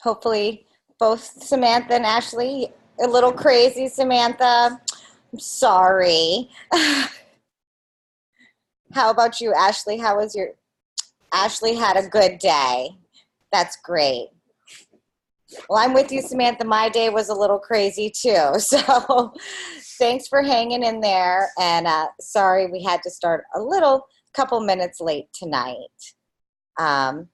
Hopefully both Samantha and Ashley, a little crazy, Samantha. I'm sorry. How about you, Ashley? How was your, Ashley had a good day. That's great. Well, I'm with you, Samantha. My day was a little crazy too. So thanks for hanging in there. And sorry we had to start a little couple minutes late tonight. Um,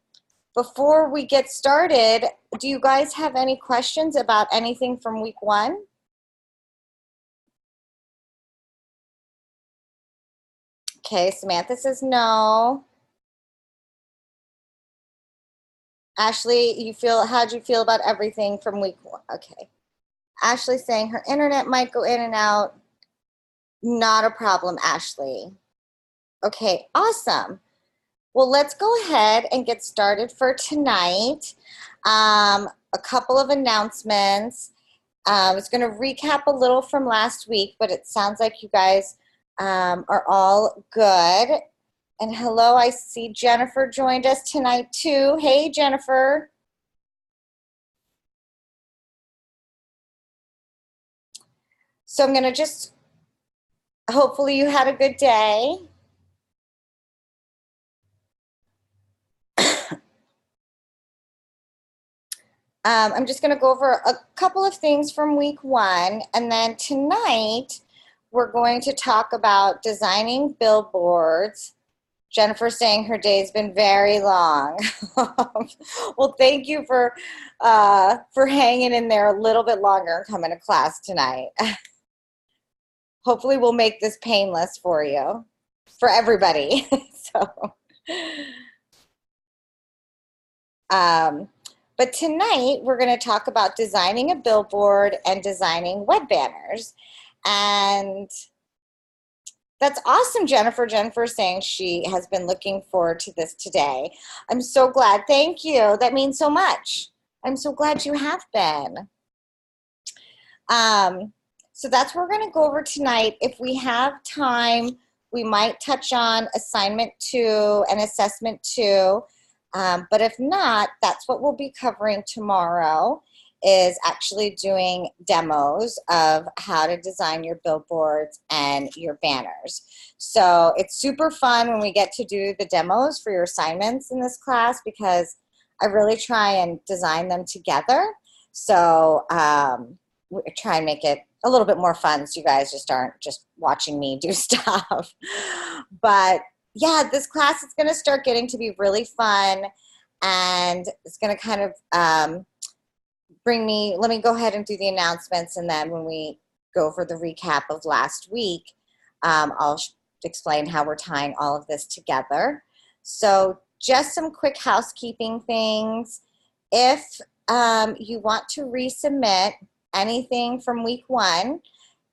Before we get started, do you guys have any questions about anything from week one? Okay, Samantha says no. Ashley, how'd you feel about everything from week one? Okay. Ashley saying her internet might go in and out. Not a problem, Ashley. Okay, awesome. Well, let's go ahead and get started for tonight. A couple of announcements. I was going to recap a little from last week, but it sounds like you guys are all good. And hello, I see Jennifer joined us tonight too. Hey, Jennifer. So I'm going to just, hopefully you had a good day. I'm just going to go over a couple of things from week one, and then tonight we're going to talk about designing billboards. Jennifer saying her day's been very long. Well, thank you for hanging in there a little bit longer and coming to class tonight. Hopefully we'll make this painless for you, for everybody. But tonight we're going to talk about designing a billboard and designing web banners. And that's awesome, Jennifer. Jennifer saying she has been looking forward to this today. I'm so glad. Thank you. That means so much. I'm so glad you have been. So that's what we're going to go over tonight. If we have time, we might touch on assignment 2 and assessment 2. But if not, that's what we'll be covering tomorrow, is actually doing demos of how to design your billboards and your banners. So it's super fun when we get to do the demos for your assignments in this class, because I really try and design them together. So we try and make it a little bit more fun so you guys just aren't just watching me do stuff. But yeah, this class is going to start getting to be really fun, and it's going to kind of let me go ahead and do the announcements, and then when we go over the recap of last week, I'll explain how we're tying all of this together. So just some quick housekeeping things. If you want to resubmit anything from week one,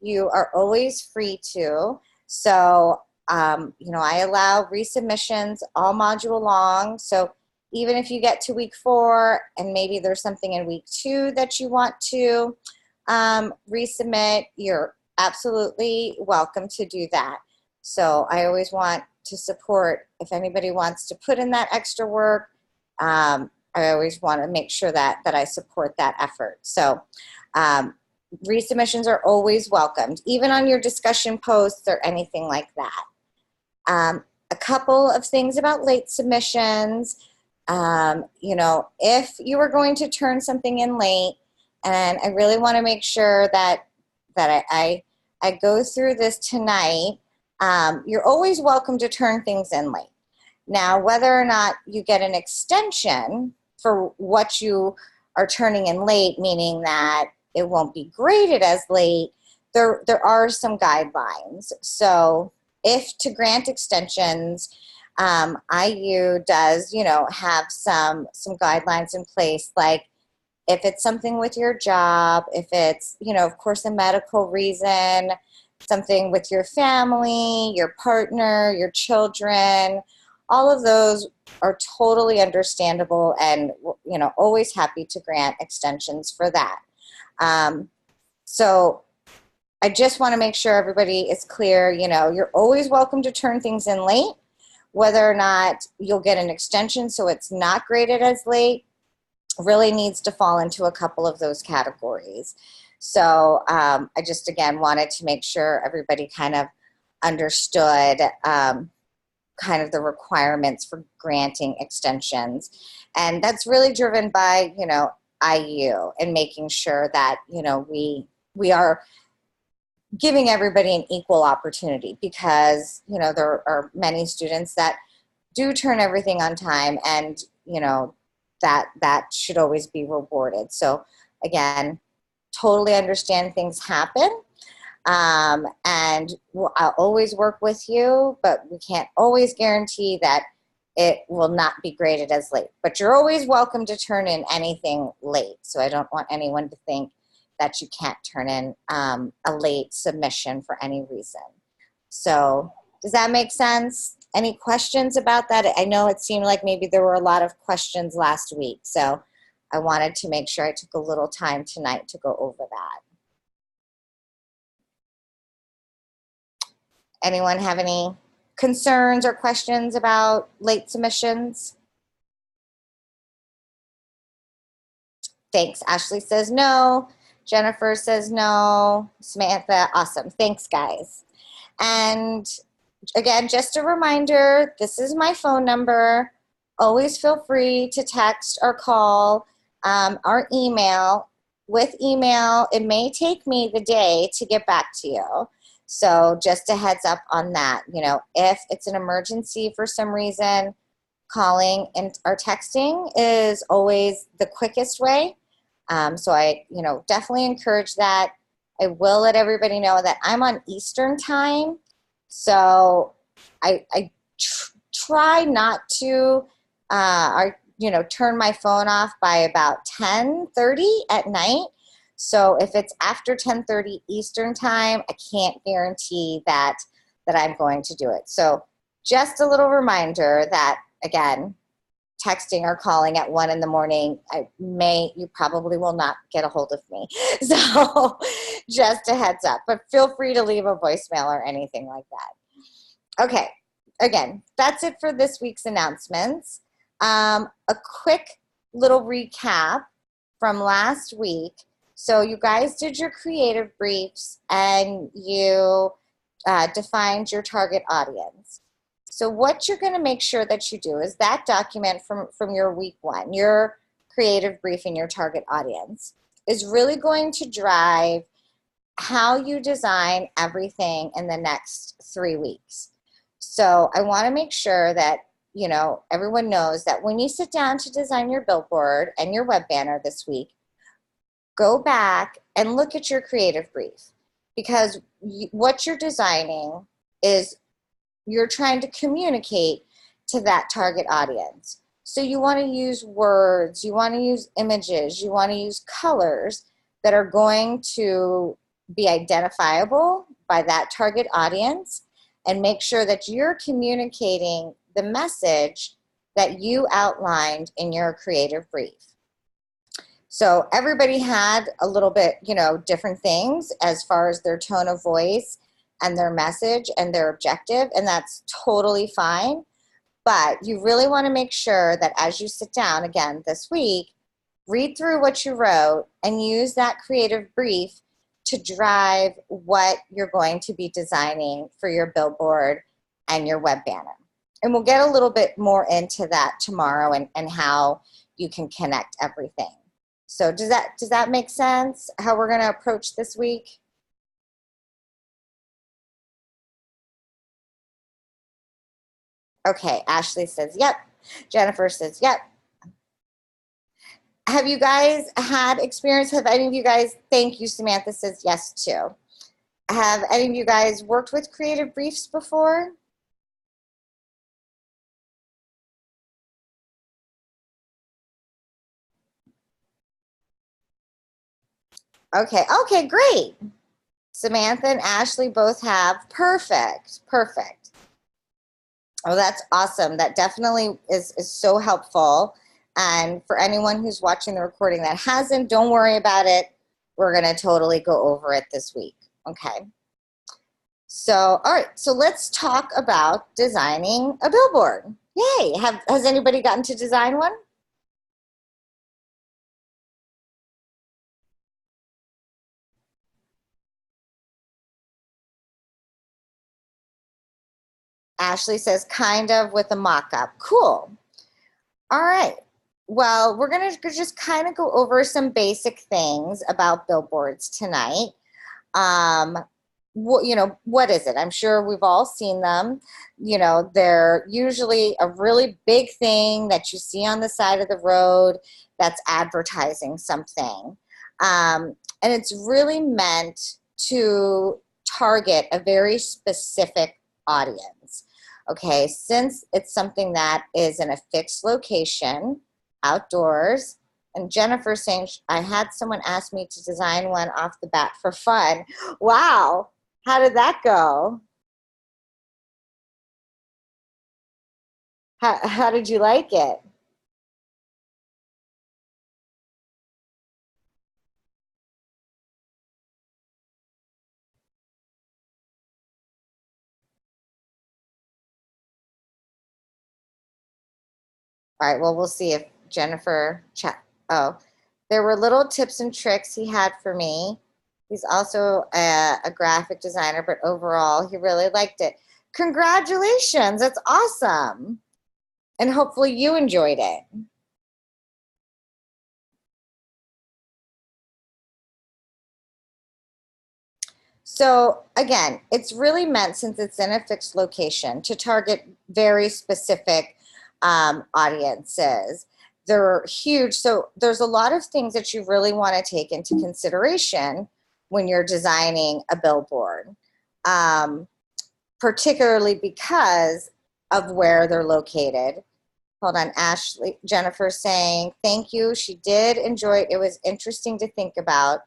you are always free to. So I allow resubmissions all module long. So even if you get to week 4 and maybe there's something in week 2 that you want to resubmit, you're absolutely welcome to do that. So I always want to support, if anybody wants to put in that extra work, I always want to make sure that I support that effort. So resubmissions are always welcomed, even on your discussion posts or anything like that. A couple of things about late submissions. If you are going to turn something in late, and I really want to make sure that I go through this tonight, you're always welcome to turn things in late. Now, whether or not you get an extension for what you are turning in late, meaning that it won't be graded as late, there are some guidelines. So if to grant extensions, IU does, have some guidelines in place, like if it's something with your job, if it's, of course, a medical reason, something with your family, your partner, your children, all of those are totally understandable, and, always happy to grant extensions for that. So I just want to make sure everybody is clear, you're always welcome to turn things in late. Whether or not you'll get an extension so it's not graded as late, really needs to fall into a couple of those categories. So I just, again, wanted to make sure everybody kind of understood kind of the requirements for granting extensions. And that's really driven by, IU and making sure that, we are giving everybody an equal opportunity, because, there are many students that do turn everything on time, and, that should always be rewarded. So again, totally understand things happen. And I'll always work with you, but we can't always guarantee that it will not be graded as late. But you're always welcome to turn in anything late. So I don't want anyone to think that you can't turn in a late submission for any reason. So does that make sense? Any questions about that? I know it seemed like maybe there were a lot of questions last week. So I wanted to make sure I took a little time tonight to go over that. Anyone have any concerns or questions about late submissions? Thanks. Ashley says no. Jennifer says no. Samantha, awesome. Thanks, guys. And again, just a reminder, this is my phone number. Always feel free to text or call or email. With email, it may take me the day to get back to you. So just a heads up on that. If it's an emergency for some reason, calling and or texting is always the quickest way. So I, definitely encourage that. I will let everybody know that I'm on Eastern time. So I try not to, turn my phone off by about 10:30 at night. So if it's after 10:30 Eastern time, I can't guarantee that I'm going to do it. So just a little reminder that, again, texting or calling at 1 in the morning, you probably will not get a hold of me. So just a heads up, but feel free to leave a voicemail or anything like that. Okay, again, that's it for this week's announcements. A quick little recap from last week. So you guys did your creative briefs and you defined your target audience. So what you're going to make sure that you do is that document from your week 1, your creative brief and your target audience, is really going to drive how you design everything in the next 3 weeks. So I want to make sure that, everyone knows that when you sit down to design your billboard and your web banner this week, go back and look at your creative brief, because what you're designing is you're trying to communicate to that target audience. So you want to use words, you want to use images, you want to use colors that are going to be identifiable by that target audience, and make sure that you're communicating the message that you outlined in your creative brief. So everybody had a little bit, different things as far as their tone of voice and their message and their objective, and that's totally fine. But you really want to make sure that as you sit down again this week, read through what you wrote and use that creative brief to drive what you're going to be designing for your billboard and your web banner. And we'll get a little bit more into that tomorrow and how you can connect everything. So does that make sense, how we're going to approach this week? Okay, Ashley says, yep. Jennifer says, yep. Have you guys had experience? Have any of you guys, thank you, Samantha says yes too. Have any of you guys worked with creative briefs before? Okay, great. Samantha and Ashley both have. Perfect. Oh, that's awesome. That definitely is so helpful. And for anyone who's watching the recording that hasn't, don't worry about it. We're going to totally go over it this week. Okay. So, all right. So let's talk about designing a billboard. Yay. Has anybody gotten to design one? Ashley says, kind of with a mock-up. Cool. All right. Well, we're going to just kind of go over some basic things about billboards tonight. What is it? I'm sure we've all seen them. They're usually a really big thing that you see on the side of the road that's advertising something. And it's really meant to target a very specific audience. Okay, since it's something that is in a fixed location, outdoors, and Jennifer saying, I had someone ask me to design one off the bat for fun. Wow, how did that go? How did you like it? All right, well, we'll see if Jennifer chat. Oh, there were little tips and tricks he had for me. He's also a graphic designer, but overall, he really liked it. Congratulations, that's awesome. And hopefully you enjoyed it. So again, it's really meant, since it's in a fixed location, to target very specific audiences. They're huge. So there's a lot of things that you really want to take into consideration when you're designing a billboard, particularly because of where they're located. Hold on, Ashley, Jennifer saying, thank you. She did enjoy it. It was interesting to think about.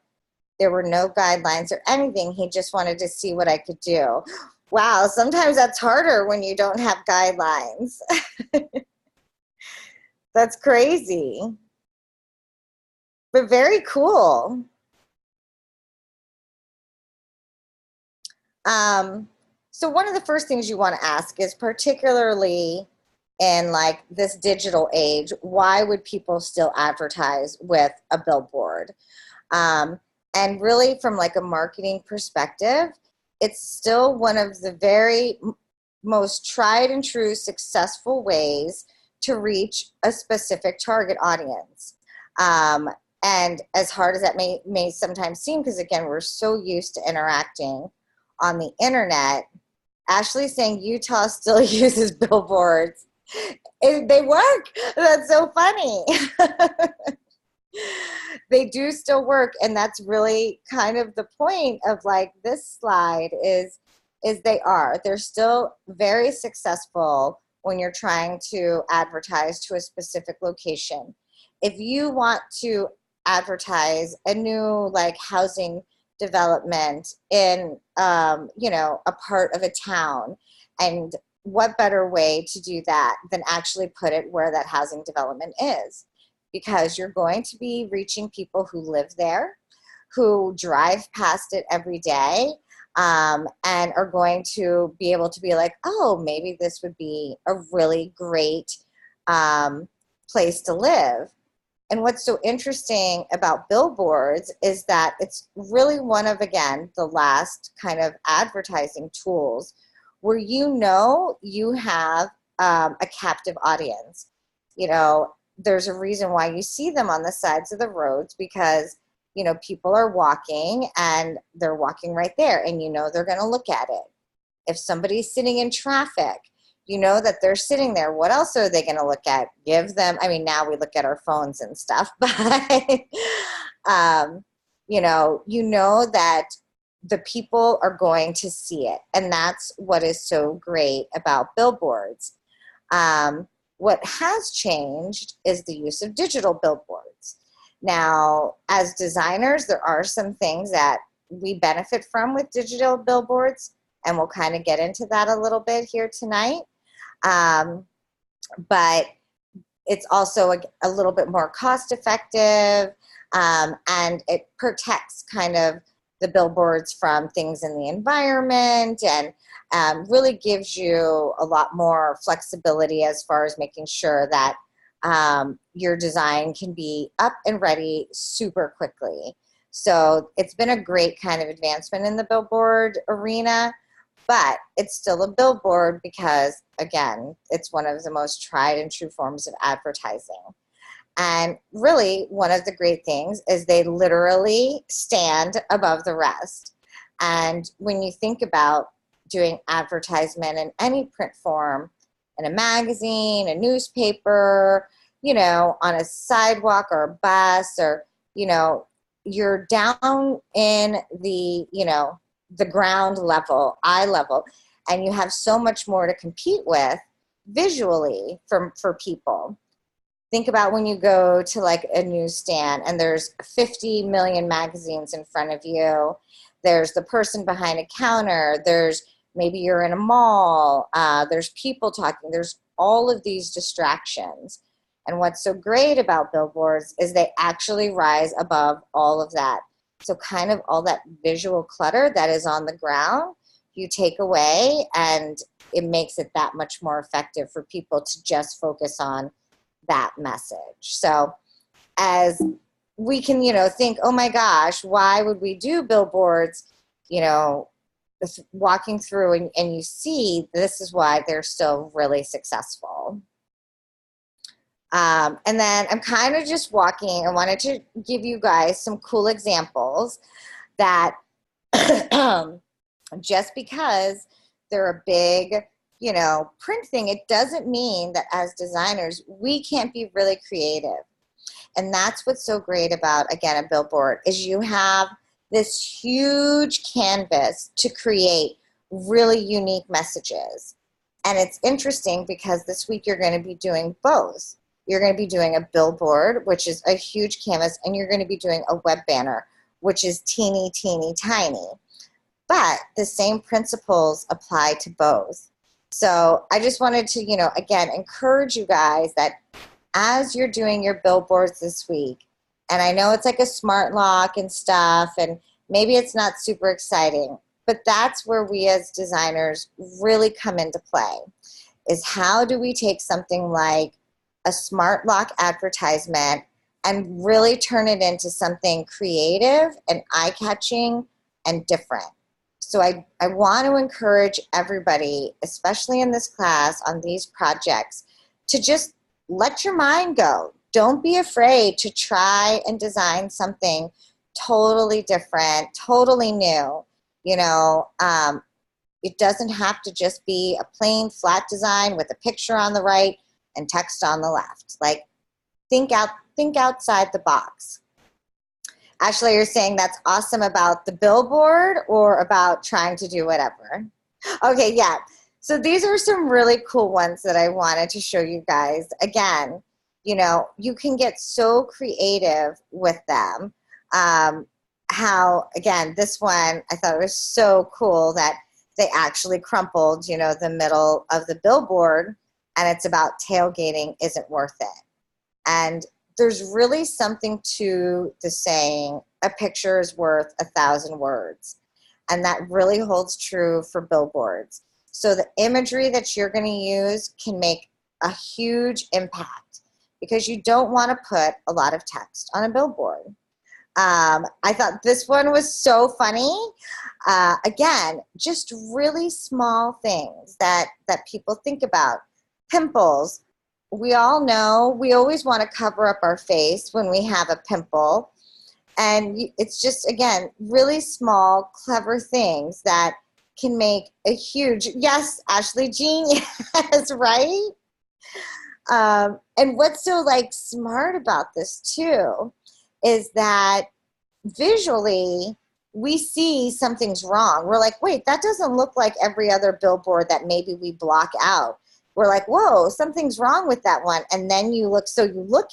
There were no guidelines or anything. He just wanted to see what I could do. Wow, sometimes that's harder when you don't have guidelines. That's crazy, but very cool. So one of the first things you want to ask is, particularly in like this digital age, why would people still advertise with a billboard? And really, from like a marketing perspective, it's still one of the very most tried and true successful ways to reach a specific target audience. And as hard as that may sometimes seem, because again, we're so used to interacting on the internet. Ashley's saying Utah still uses billboards. They work. That's so funny. They do still work, and that's really kind of the point of like this slide is they're still very successful when you're trying to advertise to a specific location. If you want to advertise a new like housing development in a part of a town, and what better way to do that than actually put it where that housing development is? Because you're going to be reaching people who live there, who drive past it every day, and are going to be able to be like, oh, maybe this would be a really great place to live. And what's so interesting about billboards is that it's really one of, again, the last kind of advertising tools where you have a captive audience. There's a reason why you see them on the sides of the roads, because people are walking and they're walking right there, and they're going to look at it. If somebody's sitting in traffic, that they're sitting there. What else are they going to look at? Give them, I mean, now we look at our phones and stuff, but that the people are going to see it, and that's what is so great about billboards. What has changed is the use of digital billboards. Now, as designers, there are some things that we benefit from with digital billboards, and we'll kind of get into that a little bit here tonight. But it's also a little bit more cost effective, and it protects kind of the billboards from things in the environment, and really gives you a lot more flexibility as far as making sure that your design can be up and ready super quickly. So it's been a great kind of advancement in the billboard arena. but it's still a billboard because, again, it's one of the most tried and true forms of advertising. And really, one of the great things is they literally stand above the rest. And when you think about doing advertisement in any print form, in a magazine, a newspaper, you know, on a sidewalk or a bus, or, you know, you're down in the, you know, the ground level, eye level, and you have so much more to compete with visually for people. Think about when you go to like a newsstand and there's 50 million magazines in front of you. There's the person behind a counter. There's maybe you're in a mall. There's people talking. There's all of these distractions. And what's so great about billboards is they actually rise above all of that. So kind of all that visual clutter that is on the ground, you take away, and it makes it that much more effective for people to just focus on that message. So as we can, you know, think, oh my gosh, why would we do billboards, you know, walking through, and you see this is why they're still really successful. And then I'm kind of just walking. I wanted to give you guys some cool examples that just because they're a big, you know, print thing, it doesn't mean that as designers, we can't be really creative. And that's what's so great about, again, a billboard, is you have this huge canvas to create really unique messages. And it's interesting because this week you're going to be doing both. You're going to be doing a billboard, which is a huge canvas, and you're going to be doing a web banner, which is teeny, teeny, tiny. But the same principles apply to both. So I just wanted to, you know, again, encourage you guys that as you're doing your billboards this week, and I know it's like a smart lock and stuff, and maybe it's not super exciting, but that's where we as designers really come into play, is how do we take something like a smart lock advertisement and really turn it into something creative and eye-catching and different. So I want to encourage everybody, especially in this class on these projects, to just let your mind go. Don't be afraid to try and design something totally different, totally new. You know, it doesn't have to just be a plain flat design with a picture on the right and text on the left. Like, think outside the box. Ashley, you're saying that's awesome about the billboard or about trying to do whatever? Okay, yeah. So these are some really cool ones that I wanted to show you guys. Again, you know, you can get so creative with them. How, again, this one, I thought it was so cool that they actually crumpled, you know, the middle of the billboard, and it's about tailgating isn't worth it. And there's really something to the saying, a picture is worth 1,000 words. And that really holds true for billboards. So the imagery that you're going to use can make a huge impact, because you don't want to put a lot of text on a billboard. I thought this one was so funny. Again, just really small things that people think about. Pimples. We all know we always want to cover up our face when we have a pimple. And it's just, again, really small, clever things that can make a huge, yes, Ashley, genius, right? And what's so like smart about this too is that visually we see something's wrong. We're like, wait, that doesn't look like every other billboard that maybe we block out. We're like, whoa, something's wrong with that one. And then you look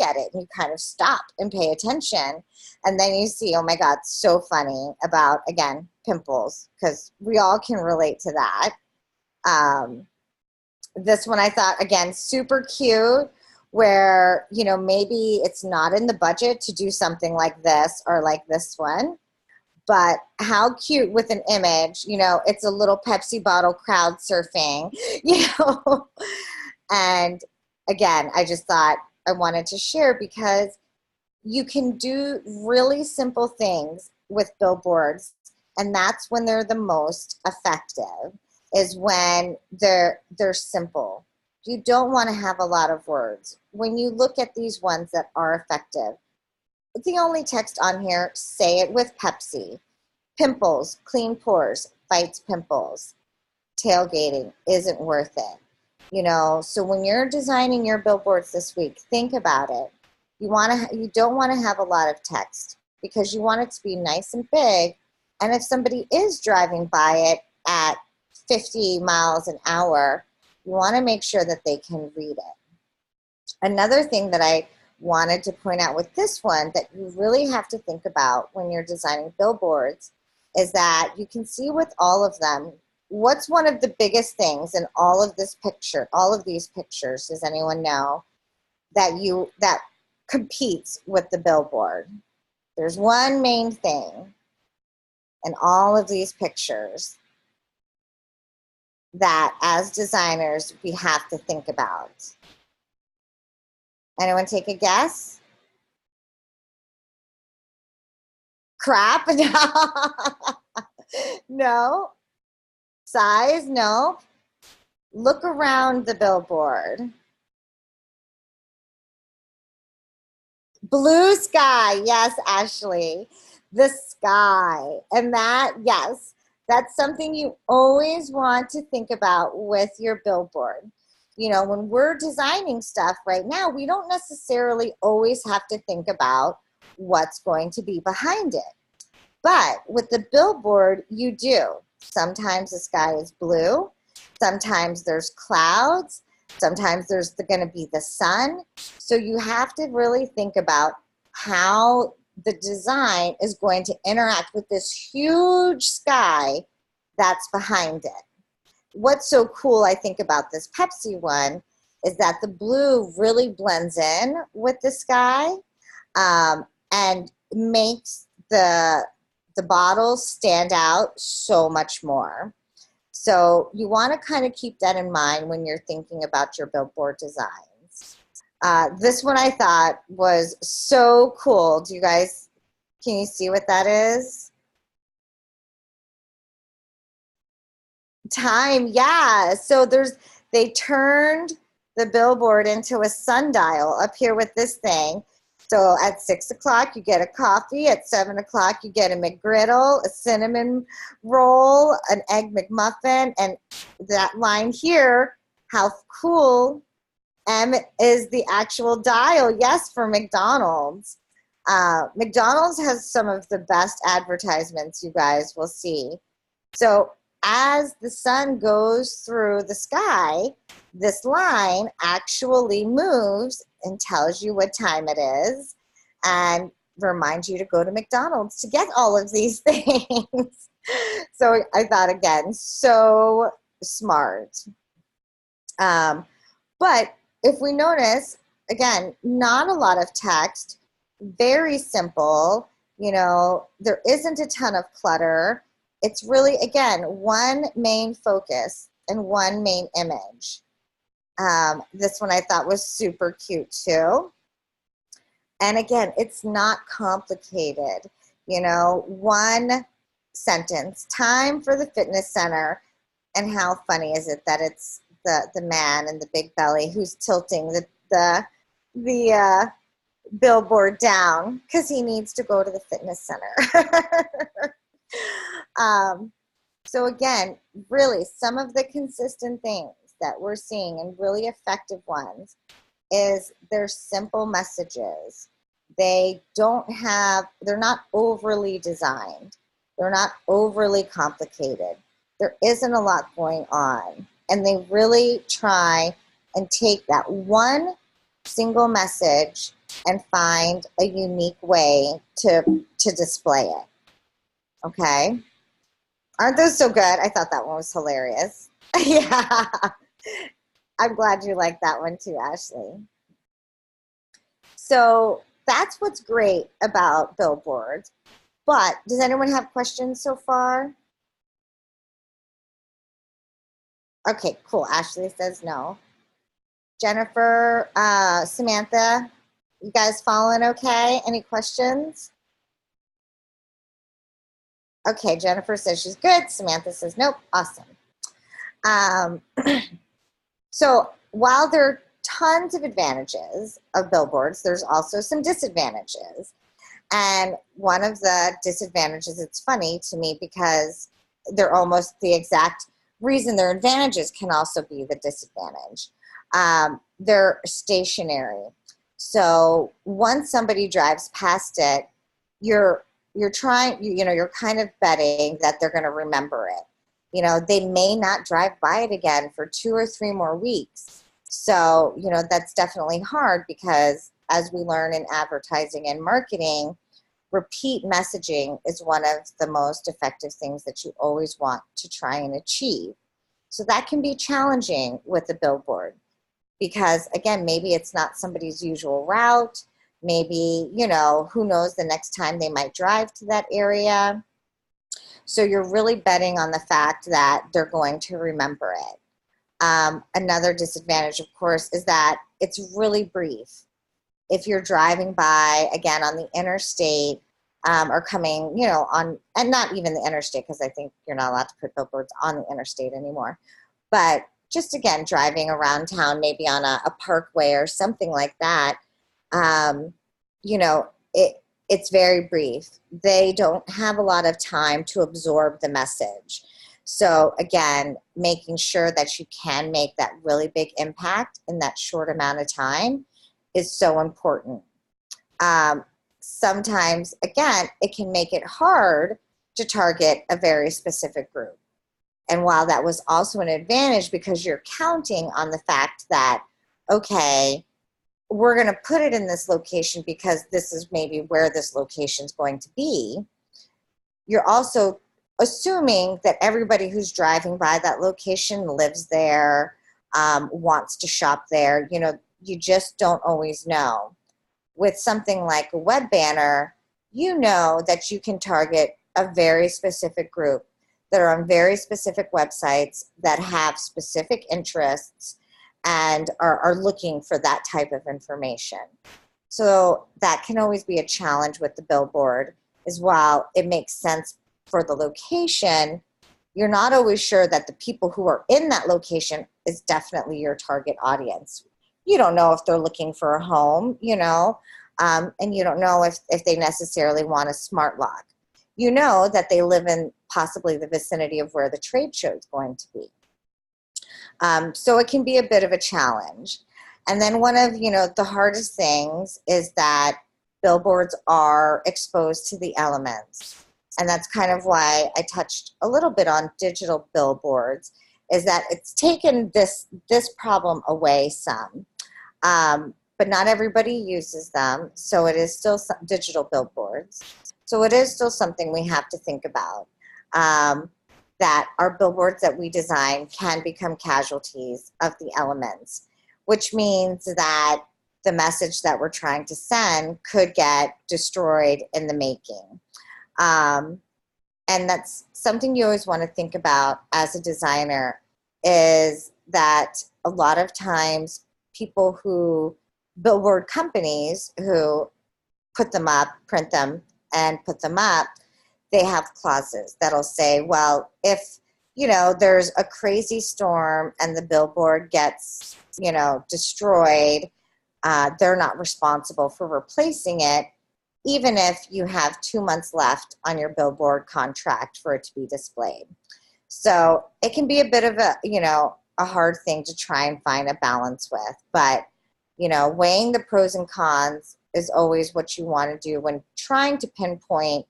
at it and you kind of stop and pay attention. And then you see, oh my God, so funny about, again, pimples, because we all can relate to that. This one I thought, again, super cute, where, you know, maybe it's not in the budget to do something like this or like this one. But how cute with an image, you know, it's a little Pepsi bottle crowd surfing, you know. And again, I just thought I wanted to share, because you can do really simple things with billboards, and that's when they're the most effective. is when they're simple. You don't want to have a lot of words. When you look at these ones that are effective, the only text on here, say it with Pepsi. Pimples, clean pores, fights pimples. Tailgating isn't worth it. You know, so when you're designing your billboards this week, think about it. You don't want to have a lot of text because you want it to be nice and big. And if somebody is driving by it at 50 miles an hour, you want to make sure that they can read it. Another thing that I wanted to point out with this one that you really have to think about when you're designing billboards is that you can see with all of them, what's one of the biggest things in all of these pictures, does anyone know, that competes with the billboard? There's one main thing in all of these pictures that as designers we have to think about. Anyone take a guess? Crap? No. Size? No. Look around the billboard. Blue sky. Yes, Ashley. The sky. And that, yes, that's something you always want to think about with your billboard. You know, when we're designing stuff right now, we don't necessarily always have to think about what's going to be behind it. But with the billboard, you do. Sometimes the sky is blue. Sometimes there's clouds. Sometimes there's going to be the sun. So you have to really think about how the design is going to interact with this huge sky that's behind it. What's so cool, I think, about this Pepsi one is that the blue really blends in with the sky and makes the bottles stand out so much more. So you want to kind of keep that in mind when you're thinking about your billboard designs. This one I thought was so cool. Do you guys, can you see what that is? Time, yeah. So they turned the billboard into a sundial up here with this thing. So at 6 o'clock, you get a coffee. At 7 o'clock, you get a McGriddle, a cinnamon roll, an egg McMuffin, and that line here, how cool, M is the actual dial, yes, for McDonald's. McDonald's has some of the best advertisements you guys will see. So as the sun goes through the sky, this line actually moves and tells you what time it is and reminds you to go to McDonald's to get all of these things. So I thought, again, so smart. But if we notice, again, not a lot of text, very simple, you know, there isn't a ton of clutter. It's really, again, one main focus and one main image. This one I thought was super cute too. And again, it's not complicated. You know, one sentence, time for the fitness center. And how funny is it that it's the man in the big belly who's tilting the billboard down because he needs to go to the fitness center. So again, really some of the consistent things that we're seeing and really effective ones is they're simple messages. They're not overly designed. They're not overly complicated. There isn't a lot going on. And they really try and take that one single message and find a unique way to display it. Okay? Aren't those so good? I thought that one was hilarious. Yeah. I'm glad you liked that one too, Ashley. So that's what's great about billboards. But does anyone have questions so far? Okay, cool. Ashley says no. Jennifer, Samantha, you guys following okay? Any questions? Okay, Jennifer says she's good. Samantha says nope. Awesome. Um, so while there are tons of advantages of billboards, there's also some disadvantages. And one of the disadvantages, it's funny to me because they're almost the exact reason their advantages can also be the disadvantage. They're stationary. So once somebody drives past it, you're trying, you're kind of betting that they're going to remember it. They may not drive by it again for 2 or 3 more weeks. So, that's definitely hard because as we learn in advertising and marketing, repeat messaging is one of the most effective things that you always want to try and achieve. So that can be challenging with a billboard because, again, maybe it's not somebody's usual route. Maybe, who knows the next time they might drive to that area. So you're really betting on the fact that they're going to remember it. Another disadvantage, of course, is that it's really brief. If you're driving by, again, on the interstate or coming, on, and not even the interstate because I think you're not allowed to put billboards on the interstate anymore, but just, again, driving around town, maybe on a parkway or something like that, it's very brief. They don't have a lot of time to absorb the message. So again, making sure that you can make that really big impact in that short amount of time is so important. Sometimes, again, it can make it hard to target a very specific group. And while that was also an advantage because you're counting on the fact that, okay, we're going to put it in this location because this is maybe where this location is going to be, you're also assuming that everybody who's driving by that location lives there, wants to shop there. You just don't always know. With something like a web banner, you know that you can target a very specific group that are on very specific websites that have specific interests and are looking for that type of information. So that can always be a challenge with the billboard, is while it makes sense for the location, you're not always sure that the people who are in that location is definitely your target audience. You don't know if they're looking for a home, and you don't know if they necessarily want a smart lock. You know that they live in possibly the vicinity of where the trade show is going to be. So it can be a bit of a challenge. And then one of, the hardest things is that billboards are exposed to the elements. And that's kind of why I touched a little bit on digital billboards, is that it's taken this problem away some. But not everybody uses them, so it is still digital billboards. So it is still something we have to think about, that our billboards that we design can become casualties of the elements, which means that the message that we're trying to send could get destroyed in the making. And that's something you always want to think about as a designer, is that a lot of times billboard companies who put them up, print them, and put them up, they have clauses that'll say, well, if, there's a crazy storm and the billboard gets, destroyed, they're not responsible for replacing it, even if you have 2 months left on your billboard contract for it to be displayed. So it can be a bit of a hard thing to try and find a balance with, but weighing the pros and cons is always what you want to do when trying to pinpoint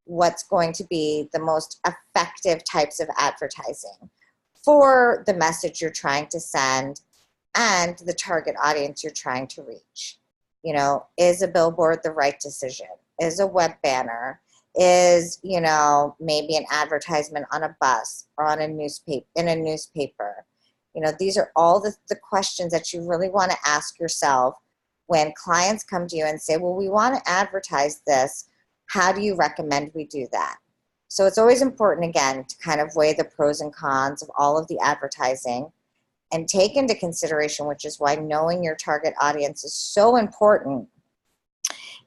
what's going to be the most effective types of advertising for the message you're trying to send and the target audience you're trying to reach. Is a billboard the right decision? Is a web banner? Is, maybe an advertisement on a bus or on a newspaper? These are all the questions that you really want to ask yourself when clients come to you and say, well, we want to advertise this. How do you recommend we do that? So it's always important, again, to kind of weigh the pros and cons of all of the advertising and take into consideration, which is why knowing your target audience is so important,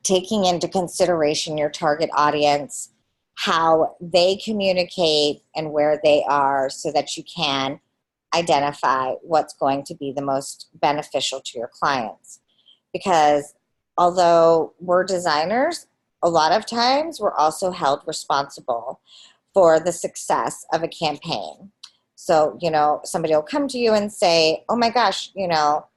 taking into consideration your target audience, how they communicate and where they are, so that you can identify what's going to be the most beneficial to your clients. Because although we're designers, a lot of times we're also held responsible for the success of a campaign. So, you know, somebody will come to you and say, oh my gosh, you know,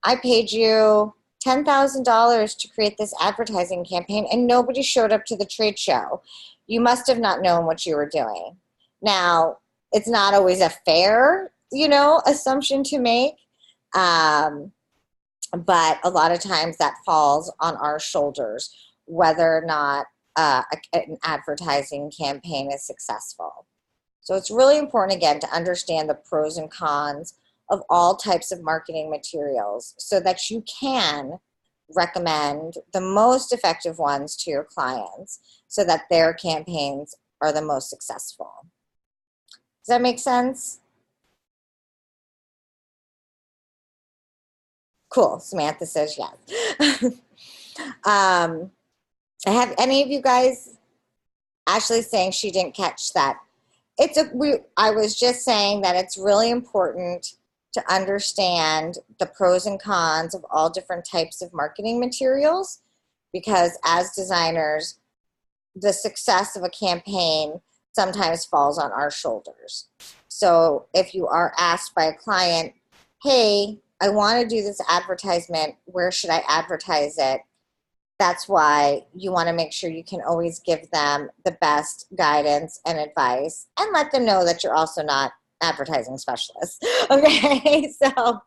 I paid you $10,000 to create this advertising campaign and nobody showed up to the trade show. You must have not known what you were doing. Now, it's not always a fair, you know, assumption to make, but a lot of times that falls on our shoulders, whether or not an advertising campaign is successful. So it's really important, again, to understand the pros and cons of all types of marketing materials so that you can recommend the most effective ones to your clients so that their campaigns are the most successful. Does that make sense? Cool. Samantha says yes. Have any of you guys, Ashley's saying she didn't catch that. I was just saying that it's really important to understand the pros and cons of all different types of marketing materials, because as designers, the success of a campaign sometimes falls on our shoulders. So if you are asked by a client, hey, I want to do this advertisement, where should I advertise it? That's why you want to make sure you can always give them the best guidance and advice and let them know that you're also not advertising specialists. Okay, so,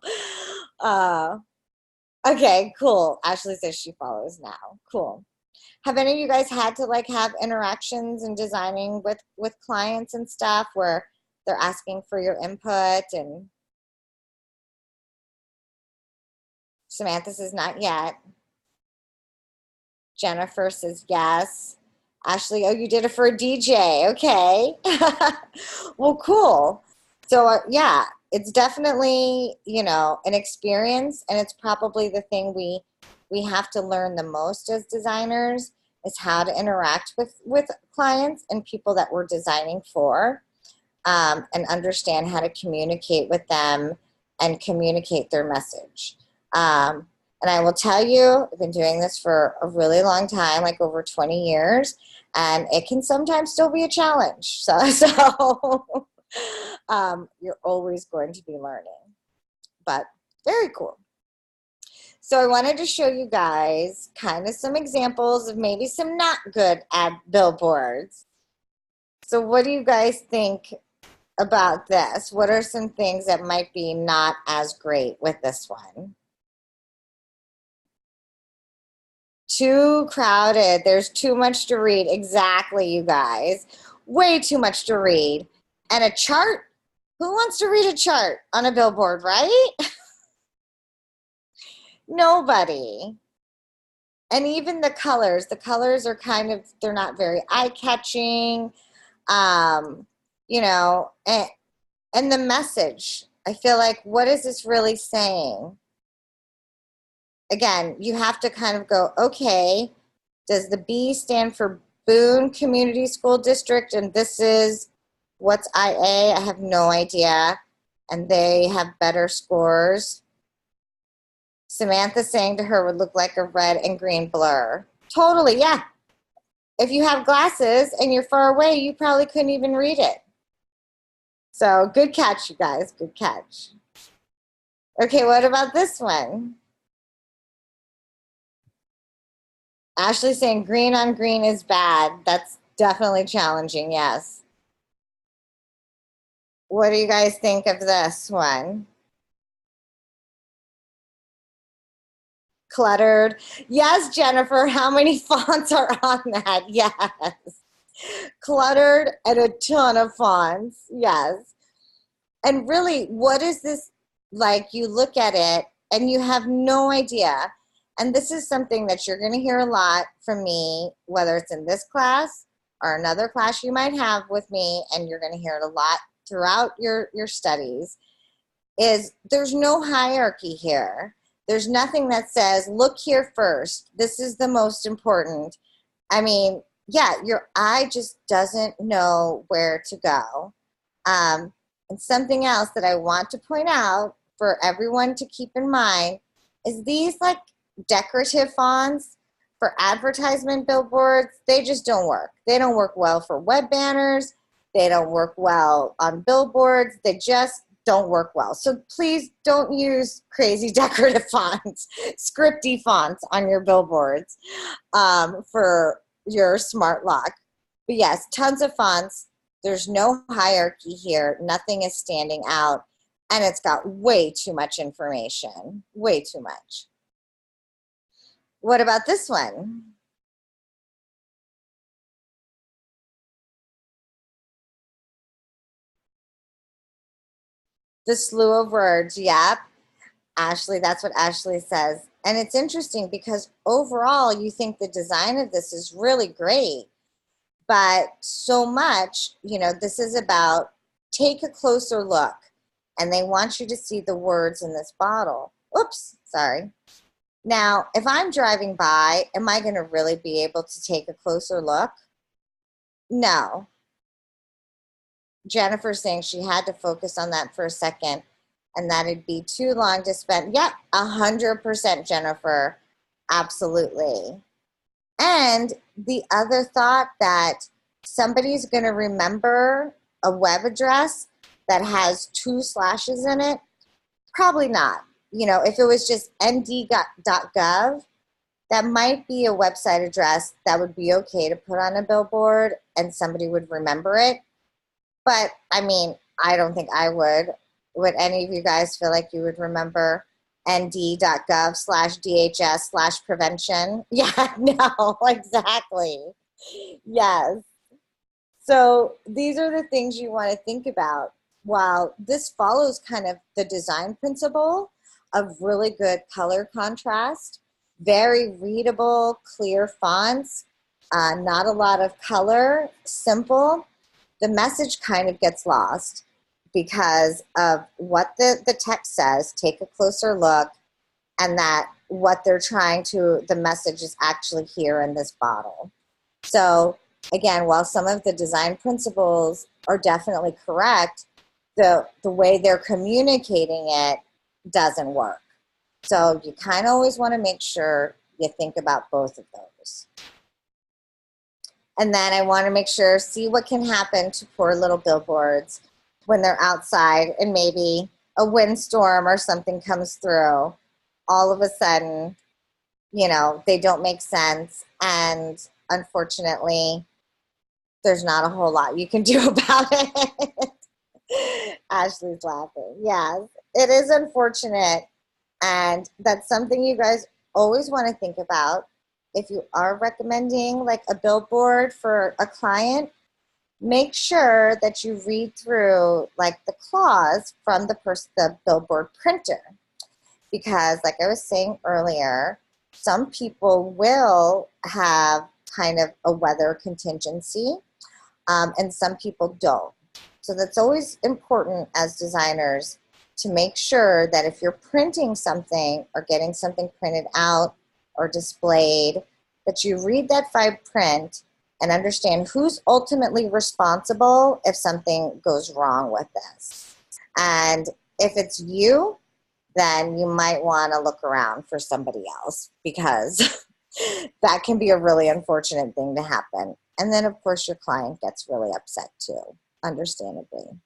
okay, cool. Ashley says she follows now. Cool. Have any of you guys had to like have interactions in designing with clients and stuff where they're asking for your input? And Samantha says not yet. Jennifer says yes. Ashley, oh, you did it for a DJ. Okay. Well, cool. So yeah, it's definitely, you know, an experience, and it's probably the thing we have to learn the most as designers is how to interact with clients and people that we're designing for, and understand how to communicate with them and communicate their message. And I will tell you, I've been doing this for a really long time, like over 20 years, and it can sometimes still be a challenge. So you're always going to be learning, but very cool. So I wanted to show you guys kind of some examples of maybe some not good ad billboards. So what do you guys think about this? What are some things that might be not as great with this one? Too crowded. There's too much to read. Exactly, you guys. Way too much to read. And a chart? Who wants to read a chart on a billboard, right? Nobody. And even the colors are kind of, they're not very eye-catching. You know, and the message. I feel like, what is this really saying? Again, you have to kind of go, okay, does the B stand for Boone Community School District, and this is what's IA? I have no idea. And they have better scores. Samantha saying to her would look like a red and green blur. Totally, yeah. If you have glasses and you're far away, you probably couldn't even read it. So good catch, you guys, good catch. Okay, what about this one? Ashley saying green on green is bad. That's definitely challenging, yes. What do you guys think of this one? Cluttered. Yes, Jennifer, how many fonts are on that? Yes. Cluttered and a ton of fonts, yes. And really, what is this like? You look at it and you have no idea. And this is something that you're going to hear a lot from me, whether it's in this class or another class you might have with me, and you're going to hear it a lot throughout your studies, is there's no hierarchy here. There's nothing that says, look here first. This is the most important. I mean, yeah, your eye just doesn't know where to go. And something else that I want to point out for everyone to keep in mind is these like decorative fonts for advertisement billboards, they just don't work. They don't work well for web banners. They don't work well on billboards. They just don't work well. So please don't use crazy decorative fonts, scripty fonts on your billboards for your smart lock. But yes, tons of fonts. There's no hierarchy here. Nothing is standing out. And it's got way too much information, way too much. What about this one? The slew of words, yep. Ashley, that's what Ashley says. And it's interesting because overall you think the design of this is really great, but so much, you know, this is about take a closer look and they want you to see the words in this bottle. Oops, sorry. Now, if I'm driving by, am I going to really be able to take a closer look? No. Jennifer's saying she had to focus on that for a second and that it'd be too long to spend. Yep, 100% Jennifer, absolutely. And the other thought that somebody's going to remember a web address that has 2 slashes in it, probably not. You know, if it was just nd.gov, that might be a website address that would be okay to put on a billboard and somebody would remember it. But I mean, I don't think I would. Would any of you guys feel like you would remember nd.gov/DHS/prevention? Yeah, no, exactly. Yes. So these are the things you want to think about. While this follows kind of the design principle of really good color contrast, very readable, clear fonts, not a lot of color, simple, the message kind of gets lost because of what the text says, take a closer look, and that what they're trying to, the message is actually here in this bottle. So again, while some of the design principles are definitely correct, the way they're communicating it doesn't work. So you kind of always want to make sure you think about both of those. And then I want to make sure, see what can happen to poor little billboards when they're outside and maybe a windstorm or something comes through. All of a sudden, you know, they don't make sense. And unfortunately, there's not a whole lot you can do about it. Ashley's laughing. Yes, it is unfortunate. And that's something you guys always want to think about. If you are recommending like a billboard for a client, make sure that you read through like the clause from the billboard printer. Because like I was saying earlier, some people will have kind of a weather contingency and some people don't. So that's always important as designers to make sure that if you're printing something or getting something printed out or displayed, that you read that fine print and understand who's ultimately responsible if something goes wrong with this. And if it's you, then you might want to look around for somebody else because that can be a really unfortunate thing to happen. And then of course your client gets really upset too, understandably.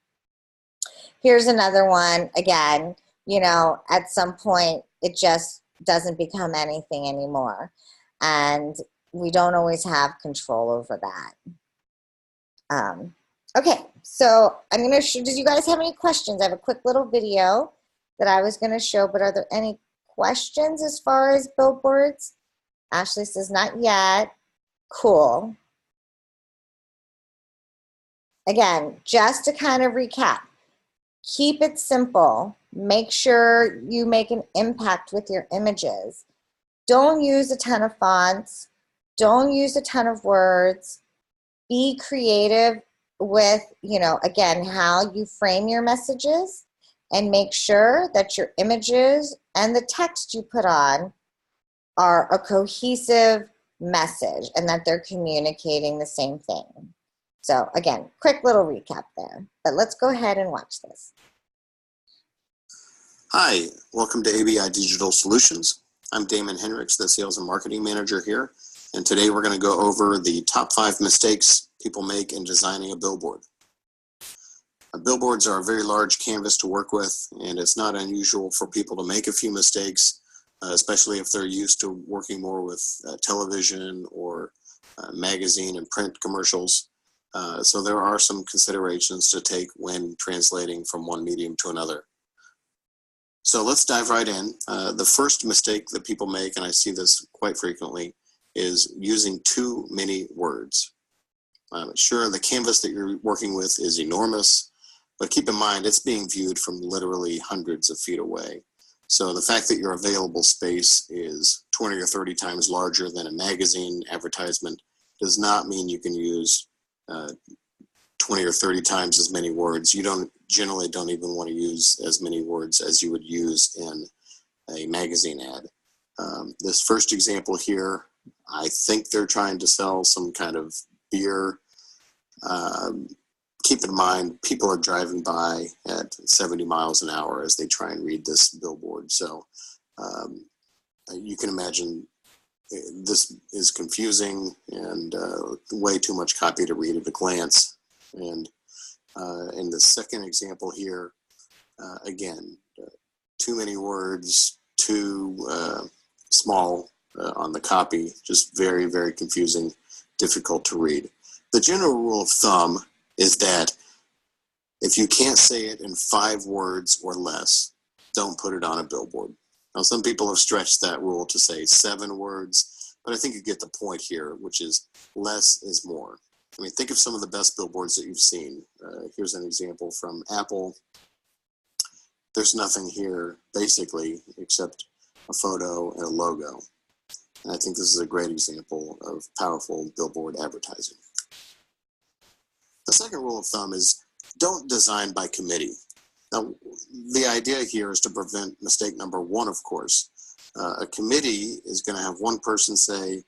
Here's another one. Again, you know, at some point it just doesn't become anything anymore. And we don't always have control over that. Okay, so I'm going to show, did you guys have any questions? I have a quick little video that I was going to show, but are there any questions as far as billboards? Ashley says, not yet. Cool. Again, just to kind of recap, keep it simple. Make sure you make an impact with your images. Don't use a ton of fonts. Don't use a ton of words. Be creative with, you know, again, how you frame your messages, and make sure that your images and the text you put on are a cohesive message and that they're communicating the same thing. So again, quick little recap there, but let's go ahead and watch this. Hi, welcome to ABI Digital Solutions. I'm Damon Henricks, the Sales and Marketing Manager here, and today we're going to go over the top 5 mistakes people make in designing a billboard. Billboards are a very large canvas to work with, and it's not unusual for people to make a few mistakes, especially if they're used to working more with television or magazine and print commercials. So there are some considerations to take when translating from one medium to another. So let's dive right in. The first mistake that people make, and I see this quite frequently, is using too many words. Sure, the canvas that you're working with is enormous, but keep in mind it's being viewed from literally hundreds of feet away. So the fact that your available space is 20 or 30 times larger than a magazine advertisement does not mean you can use 20 or 30 times as many words. You generally don't even want to use as many words as you would use in a magazine ad. This first example here, I think they're trying to sell some kind of beer. Keep in mind, people are driving by at 70 miles an hour as they try and read this billboard. So you can imagine this is confusing and way too much copy to read at a glance. And in the second example here, again, too many words, too small on the copy, just very, very confusing, difficult to read. The general rule of thumb is that if you can't say it in 5 words or less, don't put it on a billboard. Now, some people have stretched that rule to say 7 words, but I think you get the point here, which is less is more. I mean, think of some of the best billboards that you've seen. Here's an example from Apple. There's nothing here, basically, except a photo and a logo. And I think this is a great example of powerful billboard advertising. The second rule of thumb is don't design by committee. Now, the idea here is to prevent mistake number 1, of course. A committee is going to have one person say,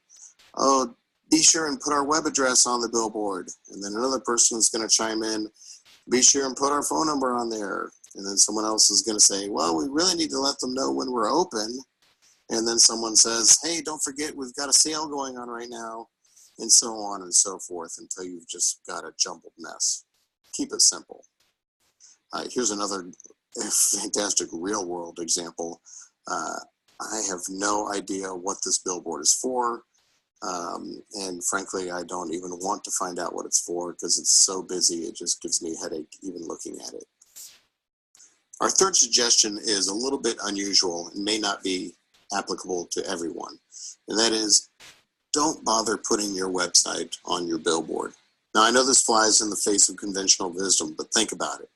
oh, be sure and put our web address on the billboard. And then another person is going to chime in, be sure and put our phone number on there. And then someone else is going to say, well, we really need to let them know when we're open. And then someone says, hey, don't forget, we've got a sale going on right now. And so on and so forth until you've just got a jumbled mess. Keep it simple. Here's another fantastic real world example. I have no idea what this billboard is for. And frankly, I don't even want to find out what it's for because it's so busy, it just gives me a headache even looking at it. Our third suggestion is a little bit unusual and may not be applicable to everyone. And that is, don't bother putting your website on your billboard. Now, I know this flies in the face of conventional wisdom, but think about it.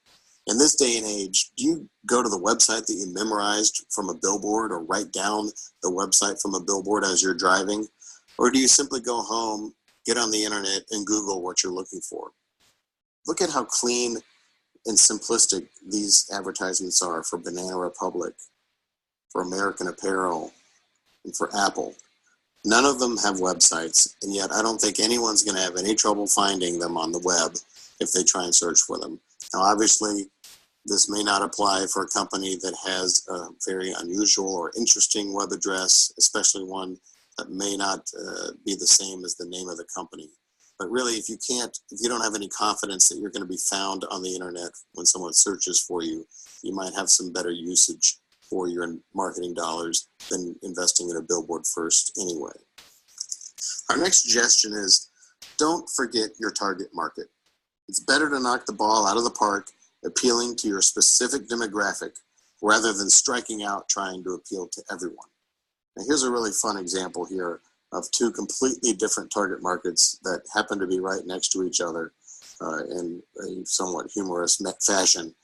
In this day and age, do you go to the website that you memorized from a billboard or write down the website from a billboard as you're driving? Or do you simply go home, get on the internet, and Google what you're looking for? Look at how clean and simplistic these advertisements are for Banana Republic, for American Apparel, and for Apple. None of them have websites, and yet I don't think anyone's going to have any trouble finding them on the web if they try and search for them. Now, obviously, this may not apply for a company that has a very unusual or interesting web address, especially one that may not be the same as the name of the company. But really, if you don't have any confidence that you're going to be found on the internet when someone searches for you, you might have some better usage for your marketing dollars than investing in a billboard first anyway. Our next suggestion is don't forget your target market. It's better to knock the ball out of the park, appealing to your specific demographic, rather than striking out trying to appeal to everyone. Now, here's a really fun example here of 2 completely different target markets that happen to be right next to each other in a somewhat humorous fashion.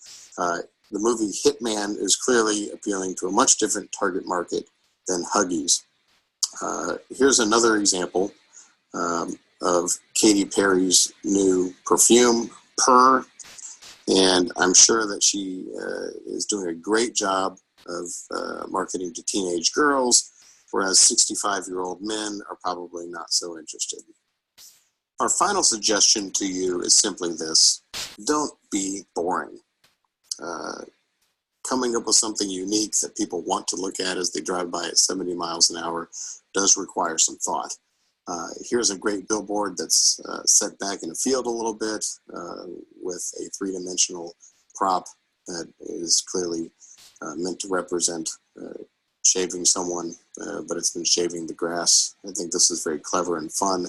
The movie Hitman is clearly appealing to a much different target market than Huggies. Here's another example of Katy Perry's new perfume, Purr, and I'm sure that she is doing a great job of marketing to teenage girls, whereas 65-year-old men are probably not so interested. our final suggestion to you is simply this: don't be boring. Coming up with something unique that people want to look at as they drive by at 70 miles an hour does require some thought. Here's a great billboard that's set back in a field a little bit with a three-dimensional prop that is clearly meant to represent shaving someone, but it's been shaving the grass. I think this is very clever and fun.